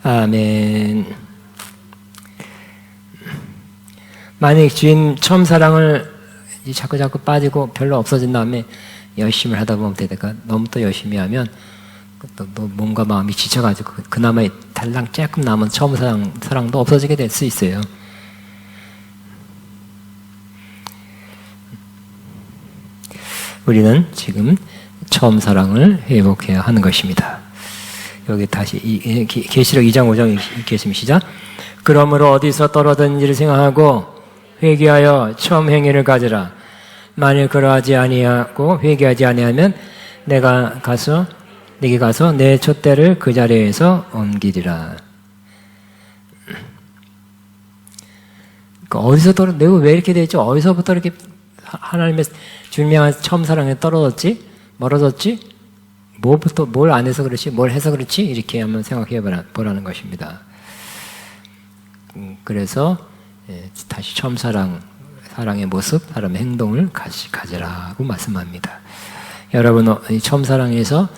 아멘. 만약 주인 처음 사랑을 자꾸 빠지고 별로 없어진 다음에 열심히 하다 보면 되니까 너무 또 열심히 하면 또 몸과 마음이 지쳐가지고 그나마 달랑 조금 남은 처음 사랑도 없어지게 될 수 있어요. 우리는 지금 처음 사랑을 회복해야 하는 것입니다. 여기 다시 계시록 2장 5장 읽겠습니다. 시작. 그러므로 어디서 떨어졌는지를 생각하고 회개하여 처음 행위를 가지라. 만일 그러하지 아니하고 회개하지 아니하면 내게 가서 내 촛대를 그 자리에서 옮기리라. 어디서 내가 왜 이렇게 됐죠? 어디서부터 이렇게 하나님의 주님의 처음 사랑에 떨어졌지? 멀어졌지? 뭘 안 해서 그렇지? 뭘 해서 그렇지? 이렇게 한번 생각해 보라는 것입니다. 그래서 다시 처음 사랑의 모습, 사람의 행동을 가지라고 말씀합니다. 여러분, 처음 사랑에서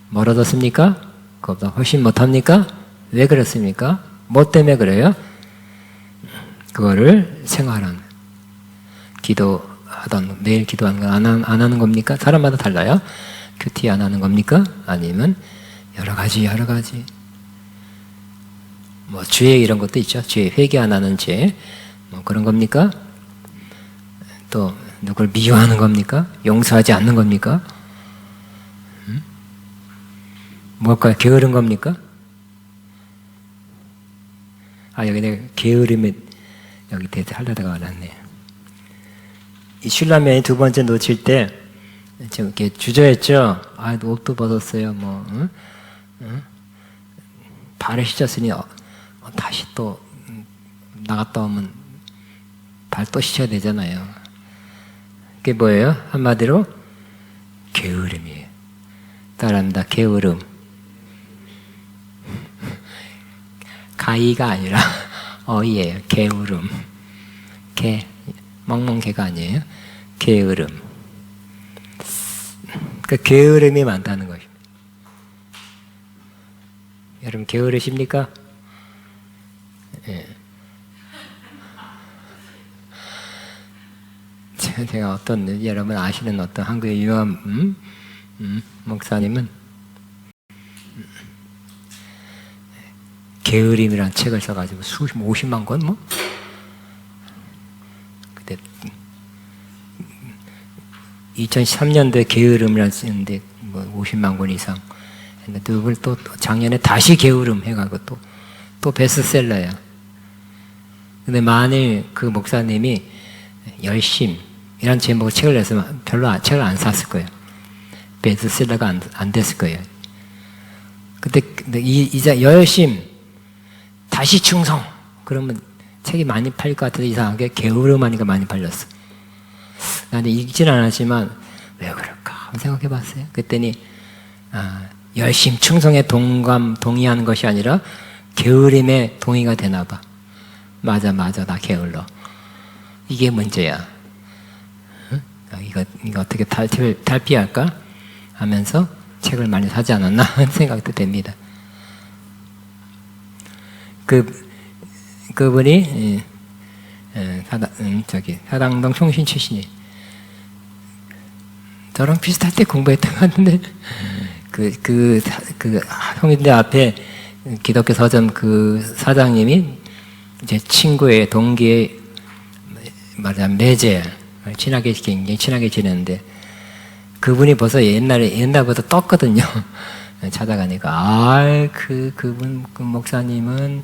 멀어졌습니까? 그것보다 훨씬 못합니까? 왜 그렇습니까? 뭐 때문에 그래요? 그거를 생활하는, 기도하던, 매일 기도하는 거 안 하는 겁니까? 사람마다 달라요. 큐티 안 하는 겁니까? 아니면 여러 가지 뭐 죄 이런 것도 있죠. 죄 회개 안 하는 죄 뭐 그런 겁니까? 또 누굴 미워하는 겁니까? 용서하지 않는 겁니까? 뭘까요? 게으른 겁니까? 여기 내가 게으름에 여기 하려다가 말았네요. 이 신라면이 두 번째 놓칠 때 좀 이렇게 주저했죠. 옷도 벗었어요. 발을 씻었으니 다시 또 나갔다 오면 발 또 씻어야 되잖아요. 그게 뭐예요? 한마디로 게으름이에요. 따라합니다. 게으름. 가이가 아니라 어이예요. 게으름. 멍멍개가 아니에요. 게으름. 그 게으름이 많다는 것입니다. 여러분 게으르십니까? 예. 제가 여러분 아시는 어떤 한국의 유명한 목사님은 게으름이라는 책을 써가지고 50만 권 뭐? 그때 2013년도에 게으름이라는 쓰는데 뭐 50만 권 이상 했는데 또 작년에 다시 게으름 해가지고 또 베스트셀러야. 근데 만일 그 목사님이 열심이라는 제목의 책을 냈으면 별로 책을 안 샀을 거예요. 베스트셀러가 안 됐을 거예요. 근데 이제 열심 다시 충성 그러면 책이 많이 팔릴 것 같아서 이상하게 게으름하니까 많이 팔렸어. 나는 읽지는 않았지만 왜 그럴까 한번 생각해 봤어요. 그랬더니 열심 충성에 동의하는 것이 아니라 게으름에 동의가 되나 봐. 맞아 나 게을러. 이게 문제야. 응? 이거 어떻게 탈피할까 하면서 책을 많이 사지 않았나 하는 생각도 됩니다. 그분이 사당동 총신 출신이 저랑 비슷할 때 공부했던 것 같은데 성인대 앞에 기독교 서점 그 사장님이 제 친구의 동기의 말하자면 매제 굉장히 친하게 지냈는데 그분이 벌써 옛날부터 떴거든요. 찾아가니까 그분 그 목사님은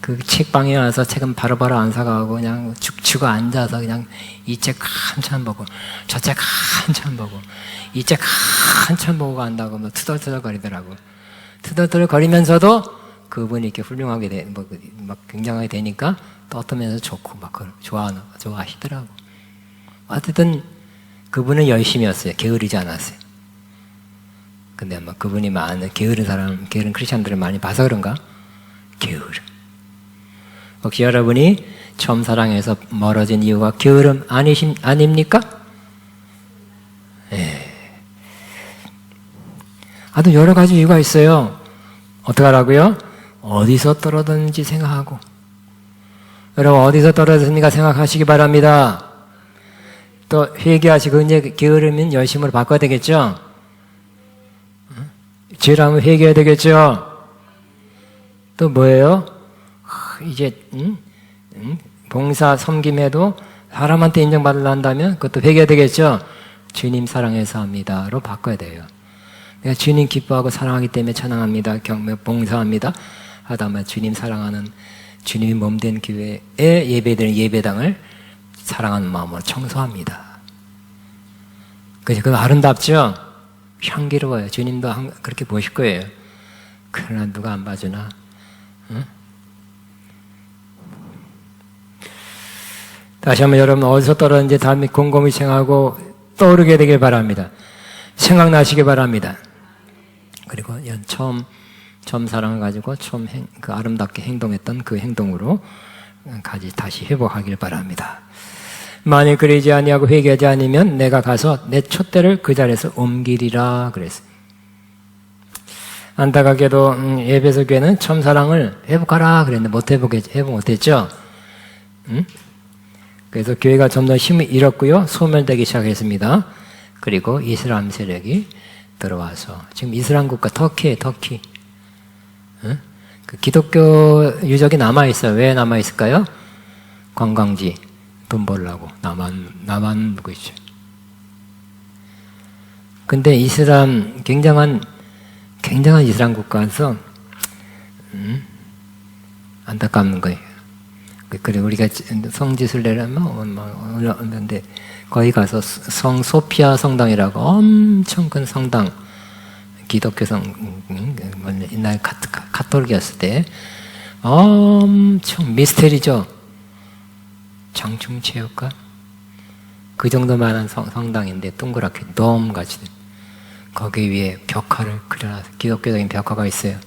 그 책방에 와서 책은 바로바로 안 사가고 그냥 죽치고 앉아서 그냥 이 책 한참 보고 저 책 한참 보고 이 책 한참 보고 간다고 뭐 투덜투덜거리더라고. 투덜투덜거리면서도 그분이 이렇게 훌륭하게 막 굉장하게 되니까 떳으면서 좋고 막 좋아하시더라고. 어쨌든 그분은 열심이었어요. 게으르지 않았어요. 근데 아마 그분이 게으른 크리스찬들을 많이 봐서 그런가? 게으름. 혹시 여러분이 처음 사랑해서 멀어진 이유가 게으름 아닙니까? 아주 여러 가지 이유가 있어요. 어떡하라고요? 어디서 떨어졌는지 생각하고. 여러분 어디서 떨어졌습니까? 생각하시기 바랍니다. 또 회개하시고 이제 게으르면 열심으로 바꿔야 되겠죠? 죄라면 회개해야 되겠죠? 또 뭐예요? 이제 봉사 섬김해도 사람한테 인정받으려 한다면 그것도 회개해야 되겠죠? 주님 사랑해서 합니다로 바꿔야 돼요. 내가 주님 기뻐하고 사랑하기 때문에 찬양합니다, 봉사합니다 하다만 주님 사랑하는 주님이 몸된 교회에 예배드리는 예배당을 사랑하는 마음으로 청소합니다. 그거 아름답죠? 향기로워요. 주님도 그렇게 보실 거예요. 그러나 누가 안 봐주나? 응? 다시 한번 여러분 어디서 떨어졌는지 다음에 곰곰이 생각하고 떠오르게 되길 바랍니다. 생각나시길 바랍니다. 그리고 처음 사랑을 가지고 처음 그 아름답게 행동했던 그 행동으로 다시 회복하길 바랍니다. 만일 그러지 아니하고 회개하지 않으면 내가 가서 내 촛대를 그 자리에서 옮기리라 그랬어요. 안타깝게도 에베소 교회는 처음 사랑을 회복하라 그랬는데 회복 못했죠. 응? 그래서 교회가 점점 힘을 잃었고요, 소멸되기 시작했습니다. 그리고 이슬람 세력이 들어와서 지금 이슬람 국가 터키에 터키. 응? 그 기독교 유적이 남아 있어요. 왜 남아 있을까요? 관광지 돈 벌려고 남한 묵고 있죠. 근데 이슬람 굉장한 이슬람 국가에서 안타깝는 거예요. 그리고 우리가 성지순례라면 올라오는데 거기 가서 성 소피아 성당이라고 엄청 큰 성당, 기독교 옛날 카톨릭이었을 때 엄청 미스테리죠. 장충체육관 그 정도만한 성당인데 동그랗게 돔같이 거기 위에 벽화를 그려놔서 기독교적인 벽화가 있어요.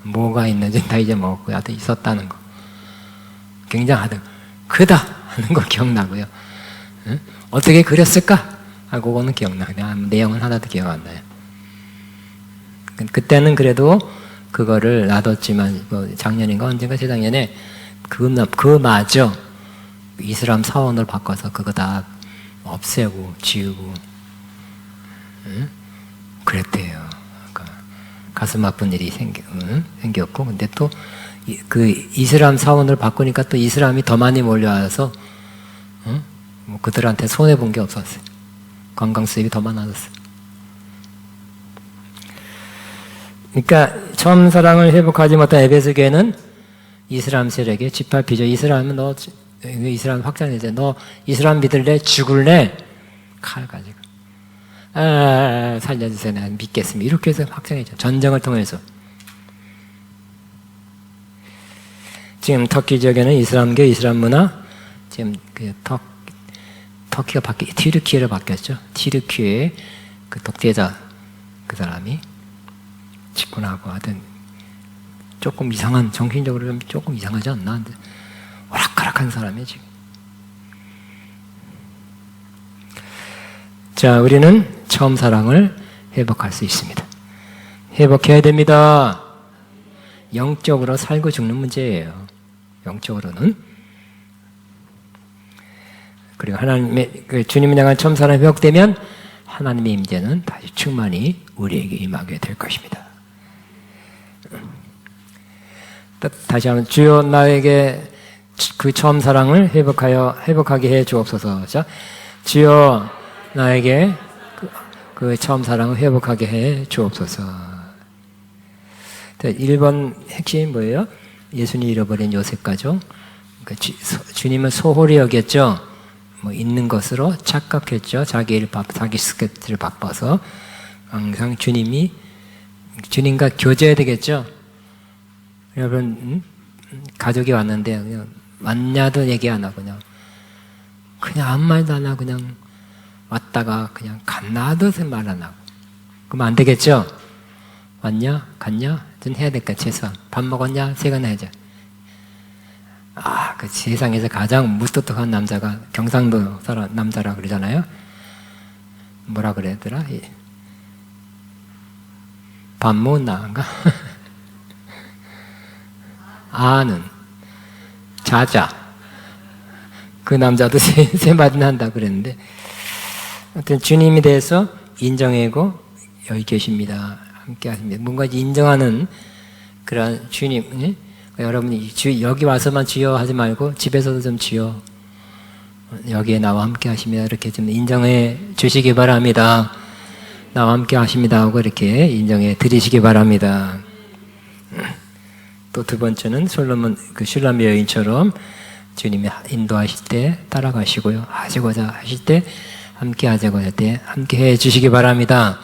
뭐가 있는지 다 잊어먹었고 하여튼 있었다는 거. 굉장하다, 크다 하는 거 기억나고요. 응? 어떻게 그렸을까? 그거는 기억나요. 내용은 하나도 기억 안 나요. 그때는 그래도 그거를 놔뒀지만 작년인가 언젠가 재작년에 그마저 이슬람 사원을 바꿔서 그거 다 없애고 지우고 그랬대요. 그러니까 가슴 아픈 일이 생겼고, 근데 또 그 이슬람 사원을 바꾸니까 또 이슬람이 더 많이 몰려와서 뭐 그들한테 손해 본 게 없었어요. 관광 수입이 더 많아졌어요. 그러니까 처음 사랑을 회복하지 못한 에베소 교회는 이슬람 세력의 짓밟히죠. 이슬람은 이슬람 확장되죠. 너 이슬람 믿을래? 죽을래? 칼 가지고 살려주세요. 난 믿겠습니다. 이렇게 해서 확장했죠. 전쟁을 통해서. 지금 터키 지역에는 이슬람교, 이슬람 문화, 지금 터키가 티르키예로 바뀌었죠. 티르키의 그 독재자 그 사람이 집권하고 하여튼 조금 이상한, 정신적으로 조금 이상하지 않나? 근데 오락가락한 사람이에요 지금. 자, 우리는 처음 사랑을 회복할 수 있습니다. 회복해야 됩니다. 영적으로 살고 죽는 문제예요. 영적으로는. 그리고 하나님의 주님을 향한 처음 사랑이 회복되면 하나님의 임재는 다시 충만히 우리에게 임하게 될 것입니다. 다시 한번 주여 나에게 그 처음 사랑을 회복하게 해 주옵소서. 자, 주여 나에게 그 처음 사랑을 회복하게 해 주옵소서. 1번 핵심이 뭐예요? 예수님이 잃어버린 요셉 가족. 그러니까 주님은 소홀히 여겼죠. 뭐 있는 것으로 착각했죠. 자기 스케줄을 바빠서 항상 주님과 교제해야 되겠죠. 여러분 가족이 왔는데 그냥 왔냐도 얘기 안 하고 그냥 아무 말도 안 하고 그냥 왔다가 그냥 갔나도 말 안 하고 그러면 안 되겠죠. 왔냐? 갔냐? 좀 해야 될까? 최소한 밥 먹었냐? 세건 해야죠. 그 세상에서 가장 무뚝뚝한 남자가 경상도 남자라 그러잖아요. 뭐라 그랬더라? 밥 먹었나? 아는 자자. 그 남자도 세 마디는 한다 그랬는데, 하여튼 주님에 대해서 인정하고 여기 계십니다. 함께 하십니다. 뭔가 인정하는 그런 주님. 여러분이 여기 와서만 주여 하지 말고 집에서도 좀 주여. 여기에 나와 함께 하십니다. 이렇게 좀 인정해 주시기 바랍니다. 나와 함께 하십니다 하고 이렇게 인정해 드리시기 바랍니다. 또 두 번째는 솔로몬 그 슐람의 여인처럼 주님이 인도하실 때 따라가시고요. 하시고자 하실 때 함께 하자고 할 때 함께 해 주시기 바랍니다.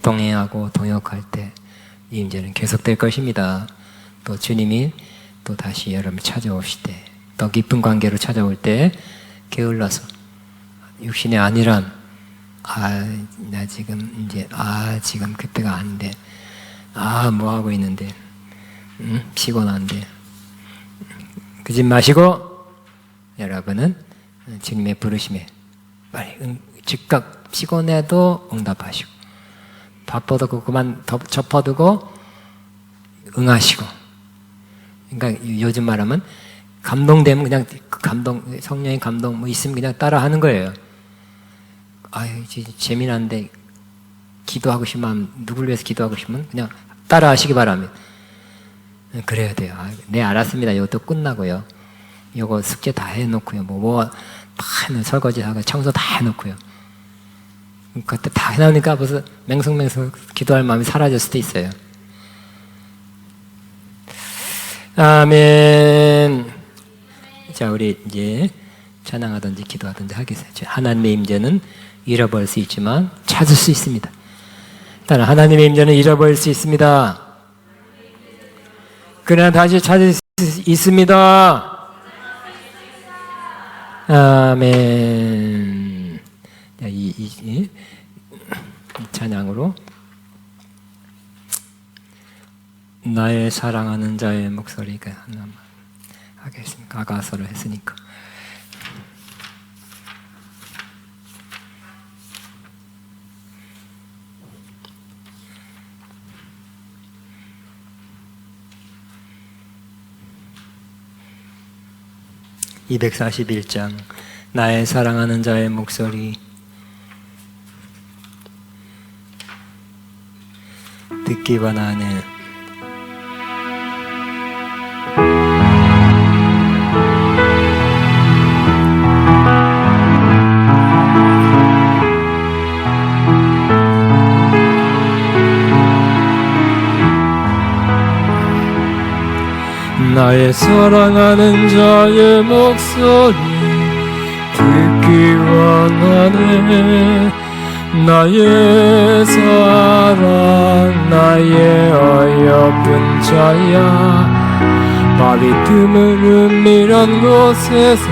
동행하고 동역할 때 이 임재는 계속될 것입니다. 또 주님이 또 다시 여러분 찾아오실 때, 더 깊은 관계로 찾아올 때 게을러서 육신의 안일함, 나 지금 이제 지금 그때가 아닌데, 뭐 하고 있는데, 피곤한데, 그 집 마시고 여러분은 주님의 부르심에 빨리 즉각 피곤해도 응답하시고, 바빠도 그만 접어두고 응하시고. 그러니까 요즘 말하면 감동되면 그냥 성령의 감동 뭐 있으면 그냥 따라하는 거예요. 재미난데 기도하고 싶으면, 누굴 위해서 기도하고 싶으면 그냥 따라하시기 바랍니다. 그래야 돼요. 네, 알았습니다. 이것도 끝나고요. 이거 숙제 다 해놓고요. 다 설거지하고 청소 다 해놓고요. 그때 다 해놓으니까 벌써 맹성맹성 기도할 마음이 사라질 수도 있어요. 아멘. 자, 우리 이제 찬양하든지 기도하든지 하겠습니다. 하나님의 임재는 잃어버릴 수 있지만 찾을 수 있습니다. 일단 하나님의 임재는 잃어버릴 수 있습니다. 그러나 다시 찾을 수 있습니다. 아멘. 이 찬양으로 나의 사랑하는 자의 목소리가 하나만 하겠습니다. 아가서를 했으니까. (241장) 나의 사랑하는 자의 목소리 듣기 원하네. 나의 사랑하는 자의 목소리 듣기 원하네. 나의 사랑 나의 어여쁜 자야, 바위 드문 이런 곳에서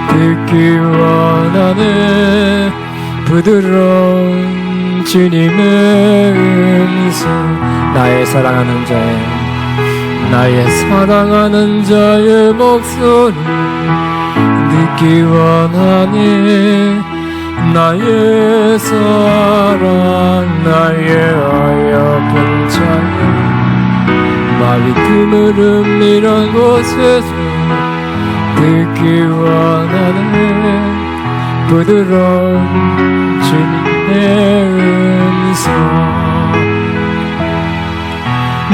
듣기 원하네. 부드러운 주님의 음성, 나의 사랑하는 자의 목소리 듣기 원하네. 나의 사랑 나의 어여쁜 자야, 바위 드문 이런 곳에서 듣기 원하네. 부드러운 주님의 음성,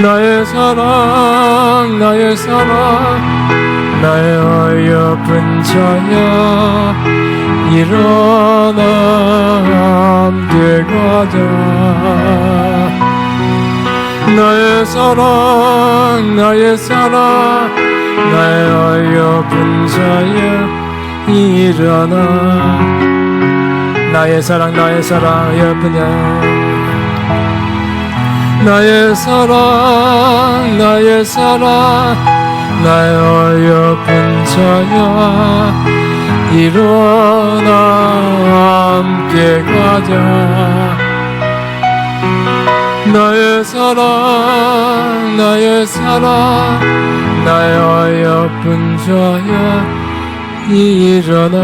나의 사랑 나의 어여쁜 자야, 일어나 함께 가자. 나의 사랑 나의 어여쁜 자야, 일어나. 나의 사랑 어여쁜 자야, 나의 사랑 나의 어여쁜 자야, 일어나 함께 가자. 나의 사랑 나의 어여쁜 자야, 일어나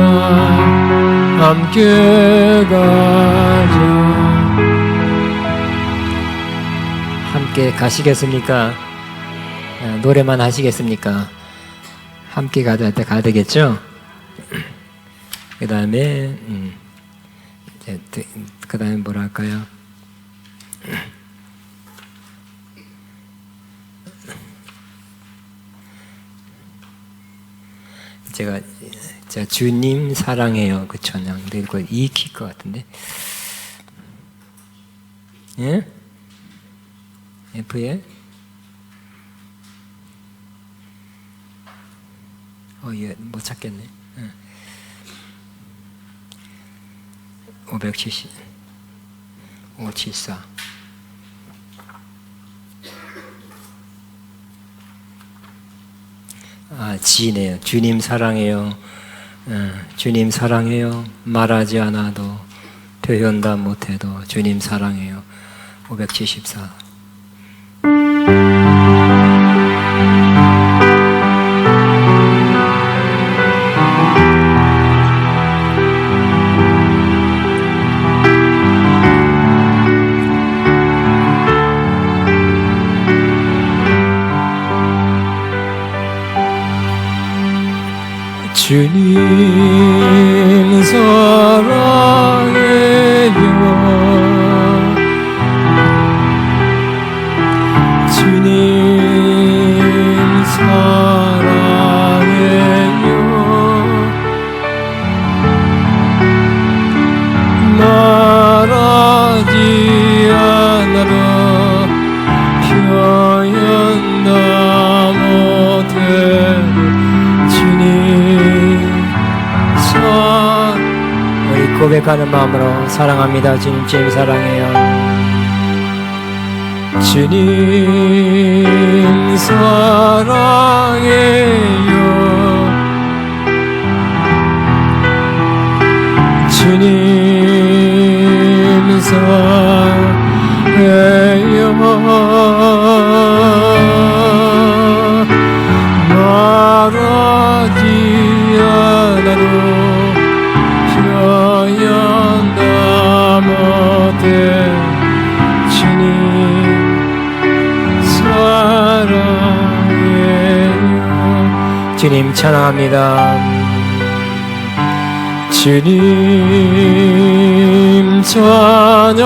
함께 가자. 함께 가시겠습니까? 노래만 하시겠습니까? 함께 가자 할 때 가야 되겠죠? 그 다음에 그 다음에 뭐라 할까요? 자, 주님 사랑해요. 그 찬양도 이거 익힐 것 같은데. 예? F에? 예, 못 찾겠네. 570, 574. G네요. 주님 사랑해요. 주님 사랑해요. 말하지 않아도, 표현도 못해도 주님 사랑해요. 574. 주님 사랑해요. 주님 사랑해요. 말하지 않아도 표현도 못해 고백하는 마음으로 사랑합니다. 주님, 주님 사랑해요. 주님 사랑해요. 주님 사랑해요. 말하지 않아도 주님 사랑해요. 주님 찬양합니다. 주님 찬양해요.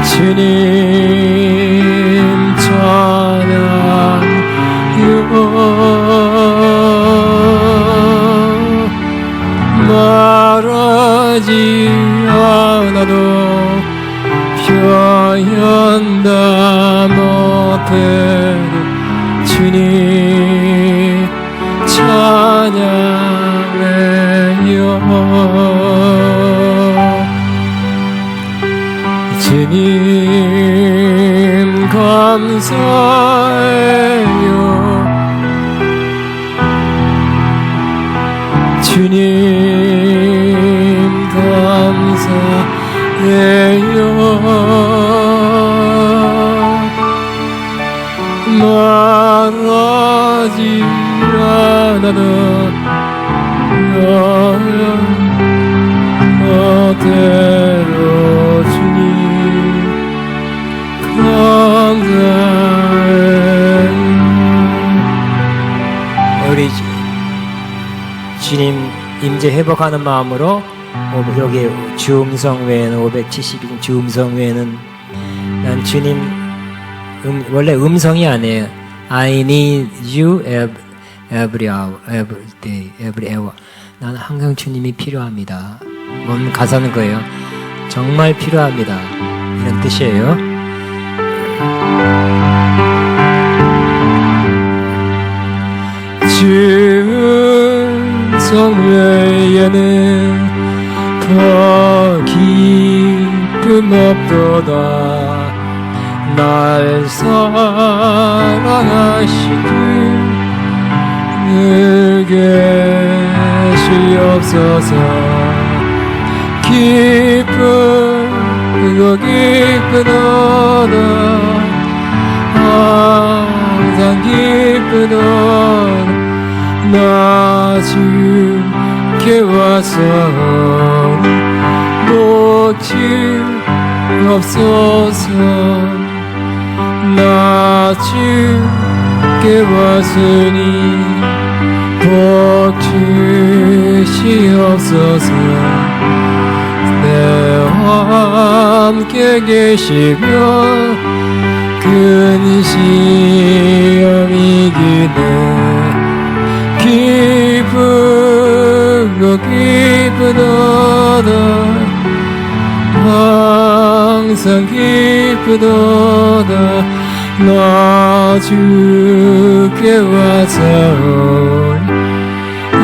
주님 찬양해요. 말하지 않아도 표현도 못해 주님 찬양해요. 주님 감사해요. 주님 감사해요. 말하지 않아도 너대로 주님 감사해요. 우리 주님 임재 회복하는 마음으로 여기 주음성 외에는 570인 주음성 외에는 난 주님 원래 음성이 아니에요. I need you every hour, every day, every hour. 나는 항상 주님이 필요합니다. 뭔 가사는 거예요. 정말 필요합니다. 이런 뜻이에요. 주음성 외에는 더 기쁨 없도다. 날 사랑하시는 늘 계시옵소서. 기쁘고 기쁘도다. 항상 기쁘도다. 나 주께 와서 놓지 없소서. 나 주께 왔으니 복 주시옵소서. 내와 함께 계시며 그 큰 시험이기는 기쁘고 기쁘도다 항상 기쁘도다 나 주께 와서오니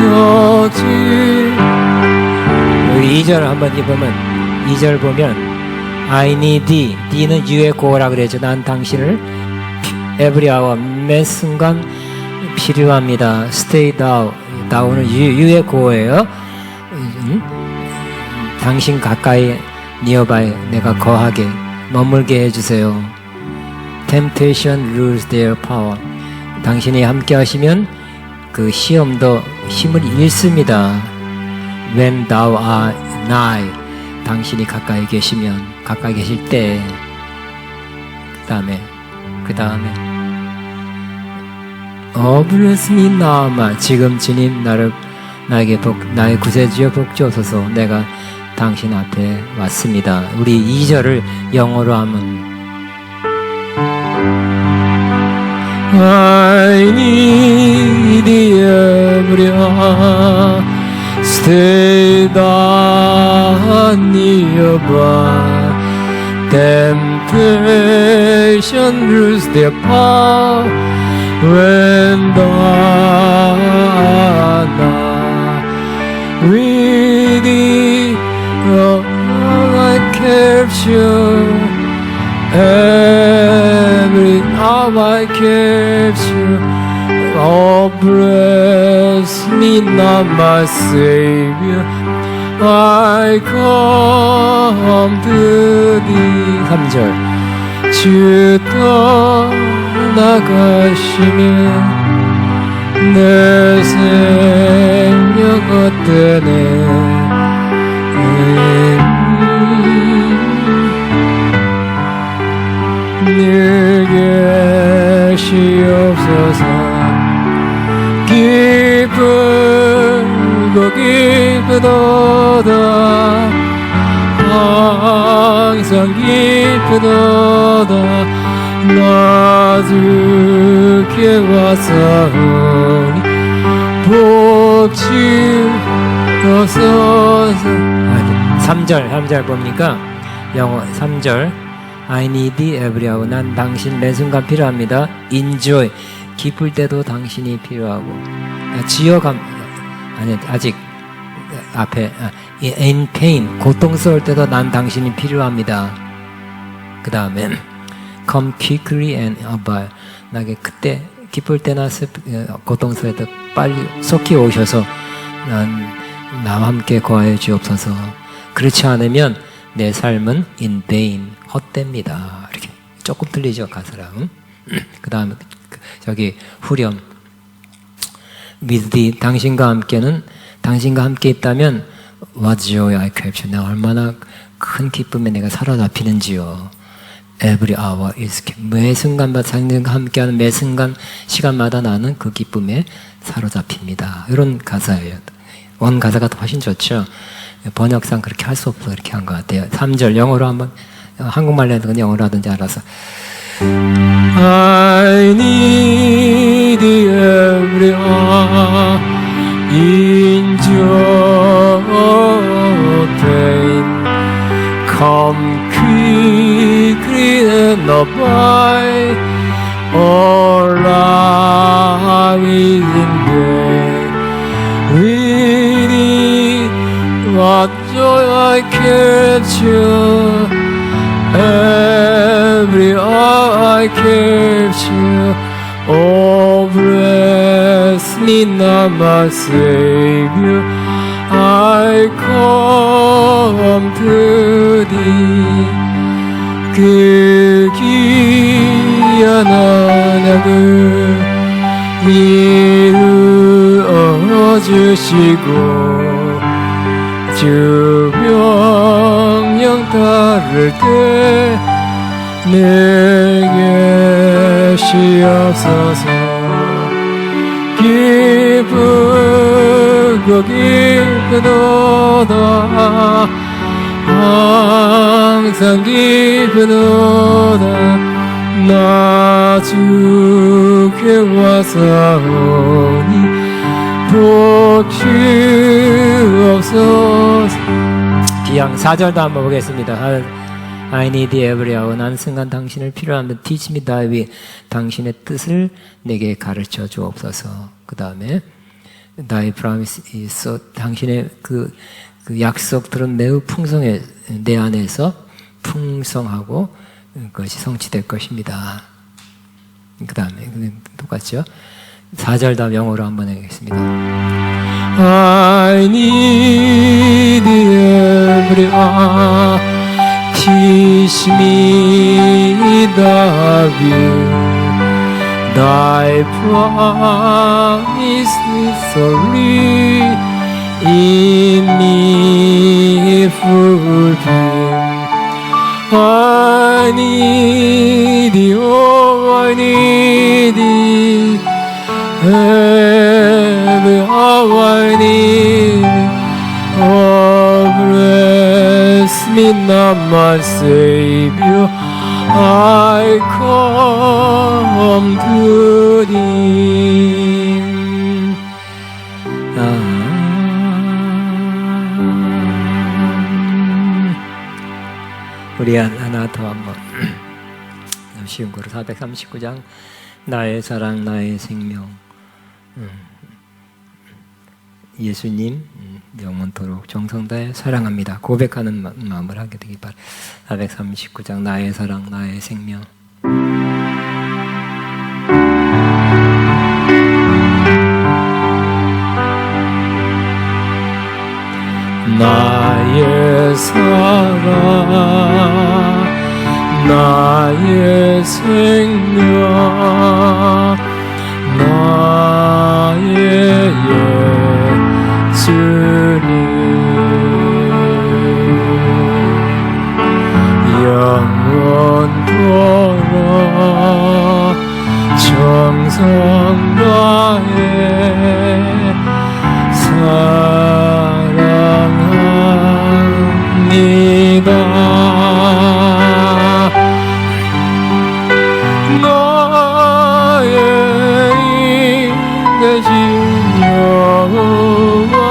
역시 2절 한번 보면 2절 보면 I need thee Th는 유의 고어라 그랬죠. 난 당신을 every hour 매 순간 필요합니다. Stay down down은 유의 고어예요. 당신 가까이 nearby 내가 거하게 머물게 해주세요. Temptation lose their power 당신이 함께 하시면 그 시험도 힘을 잃습니다. When thou art nigh 당신이 가까이 계시면 가까이 계실 때 그 다음에 bless me now 지금 주님 나에게 나의 구세주여 복 주옵소서 내가 당신 앞에 왔습니다. 우리 2절을 영어로 하면 I need every hour stay down nearby temptation lose their power when thou art with thee I capture every hour I capture oh bless me now my Savior I come to thee 3절 주 떠나가시면 내 생명 헛되네 내게 시옵소서 기쁘고 기쁘도다 항상 기쁘도다 나 주께 와서오니 복 주옵소서 3절 봅니까? 영어 3절 I need every hour 난 당신 매 순간 필요합니다. Enjoy 기쁠 때도 당신이 필요하고 아직 앞에 in pain 고통스러울 때도 난 당신이 필요합니다. 그 다음에 come quickly and abide 나게 그때 기쁠 때나 고통스러울 때 빨리 속히 오셔서 나와 함께 거하여 주옵소서. 그렇지 않으면 내 삶은 in vain 헛됩니다. 이렇게 조금 틀리죠 가사랑. 그 다음에 저기 후렴 with thee 당신과 함께는 당신과 함께 있다면 what joy I capture 내가 얼마나 큰 기쁨에 내가 사로잡히는지요. Every hour is 매 순간마다 당신과 함께하는 매 순간 시간마다 나는 그 기쁨에 사로잡힙니다. 이런 가사예요. 원 가사가 더 훨씬 좋죠. 번역상 그렇게 할 수 없어 그렇게 한 것 같아요. 3절 영어로 한번 한국말로 하든 영어로 하든지 알아서 I need every hour in your pain come quickly and abide all life is in vain with thee what joy I capture every hour I capture oh bless me now my Savior I come to thee 그 귀한 언약을 이루어 주시고 주 명령 따를 때 내게 시옵소서 기쁘고 기쁘도다 항상 기쁘도다 나 주께 와사오니 복주옵소서. 기양 4절도 한번 보겠습니다. I need every hour. 난 순간 당신을 필요합니다. Teach me thy will. 당신의 뜻을 내게 가르쳐 주옵소서. 그 다음에 thy promise is so. 당신의 그 약속들은 매우 풍성해. 내 안에서 풍성하고 그것이 성취될 것입니다. 그 다음에 똑같죠? 4절 다음 영어로 한번 해보겠습니다. I need every hour. Teach me thy will. Thy promise is solid in me fulfilled. I need thee, oh, I need thee. Every hour I need thee. Oh, bless me now, my Savior. I come to thee. 우리 하나 더 한번 쉬운 거로 439장 나의 사랑 나의 생명. 예수님 영원토록 정성 다해 사랑합니다. 고백하는 마음을 하게 되기 바랍니다. 439장 나의 사랑 나의 생명. 나의 사랑 나의 생명 나의 예수님 영원토록 정성 다해 사랑합니다. 나의 인내심 여호와여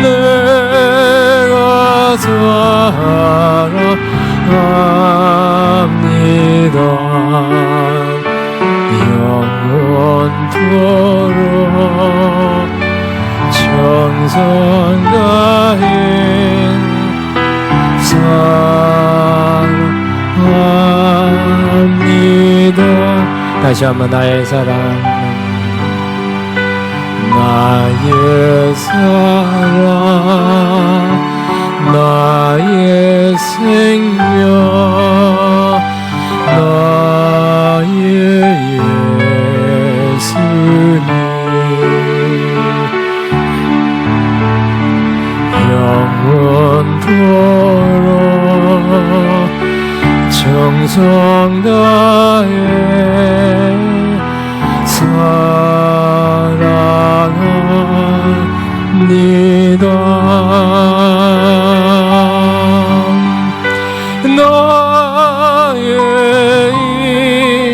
내가 사랑합니다. 영원토록 정성 다해 사랑합니다. 다시 한번 나의 사랑 나의 사랑 나의 생명 나의 예수님 영원토록 정성 다해 사랑합니다. 나의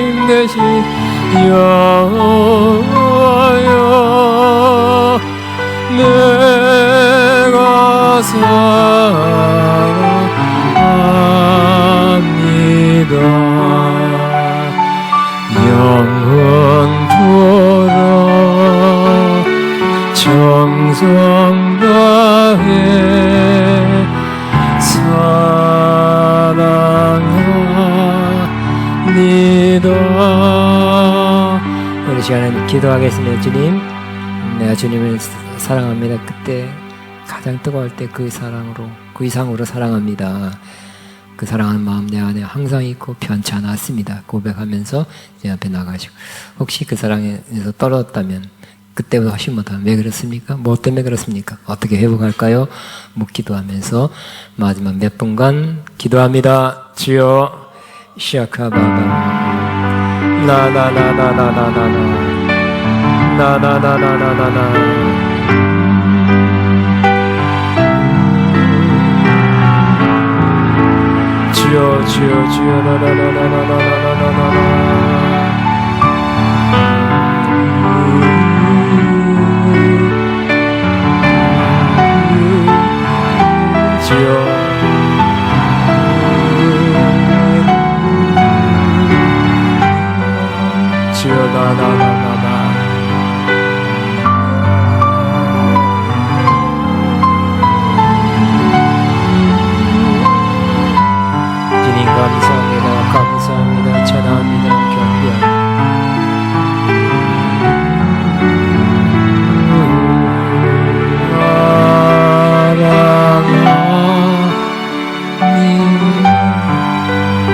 인내심 여호와여 내가 사랑합니다. 영원토록 정성 다해 사랑합니다. 우리 시간에 기도하겠습니다. 주님, 내가 주님을 사랑합니다. 그때 가장 뜨거울 때 그 사랑으로 그 이상으로 사랑합니다. 그 사랑하는 마음 내 안에 항상 있고 변치 않았습니다. 고백하면서 제 앞에 나가시고 혹시 그 사랑에서 떨어졌다면 그때보다 훨씬 못하면 왜 그렇습니까? 뭐 때문에 그렇습니까? 어떻게 회복할까요? 기도하면서 마지막 몇 분간 기도합니다. 주여 시아카바바 나나나나나나나나나나나나나 주여 주여 주여 주여 나나나나나 주님 감사합니다. 감사합니다. 찬양합니다. 경배합니다.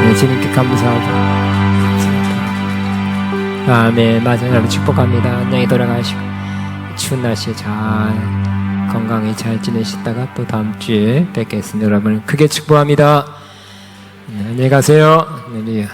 네, 주님께 감사하죠. 아멘. 맞아요. 여러분 축복합니다. 안녕히 돌아가시고 추운 날씨에 잘 건강히 잘 지내시다가 또 다음 주에 뵙겠습니다. 여러분 크게 축복합니다. 네, 안녕히 가세요. 네,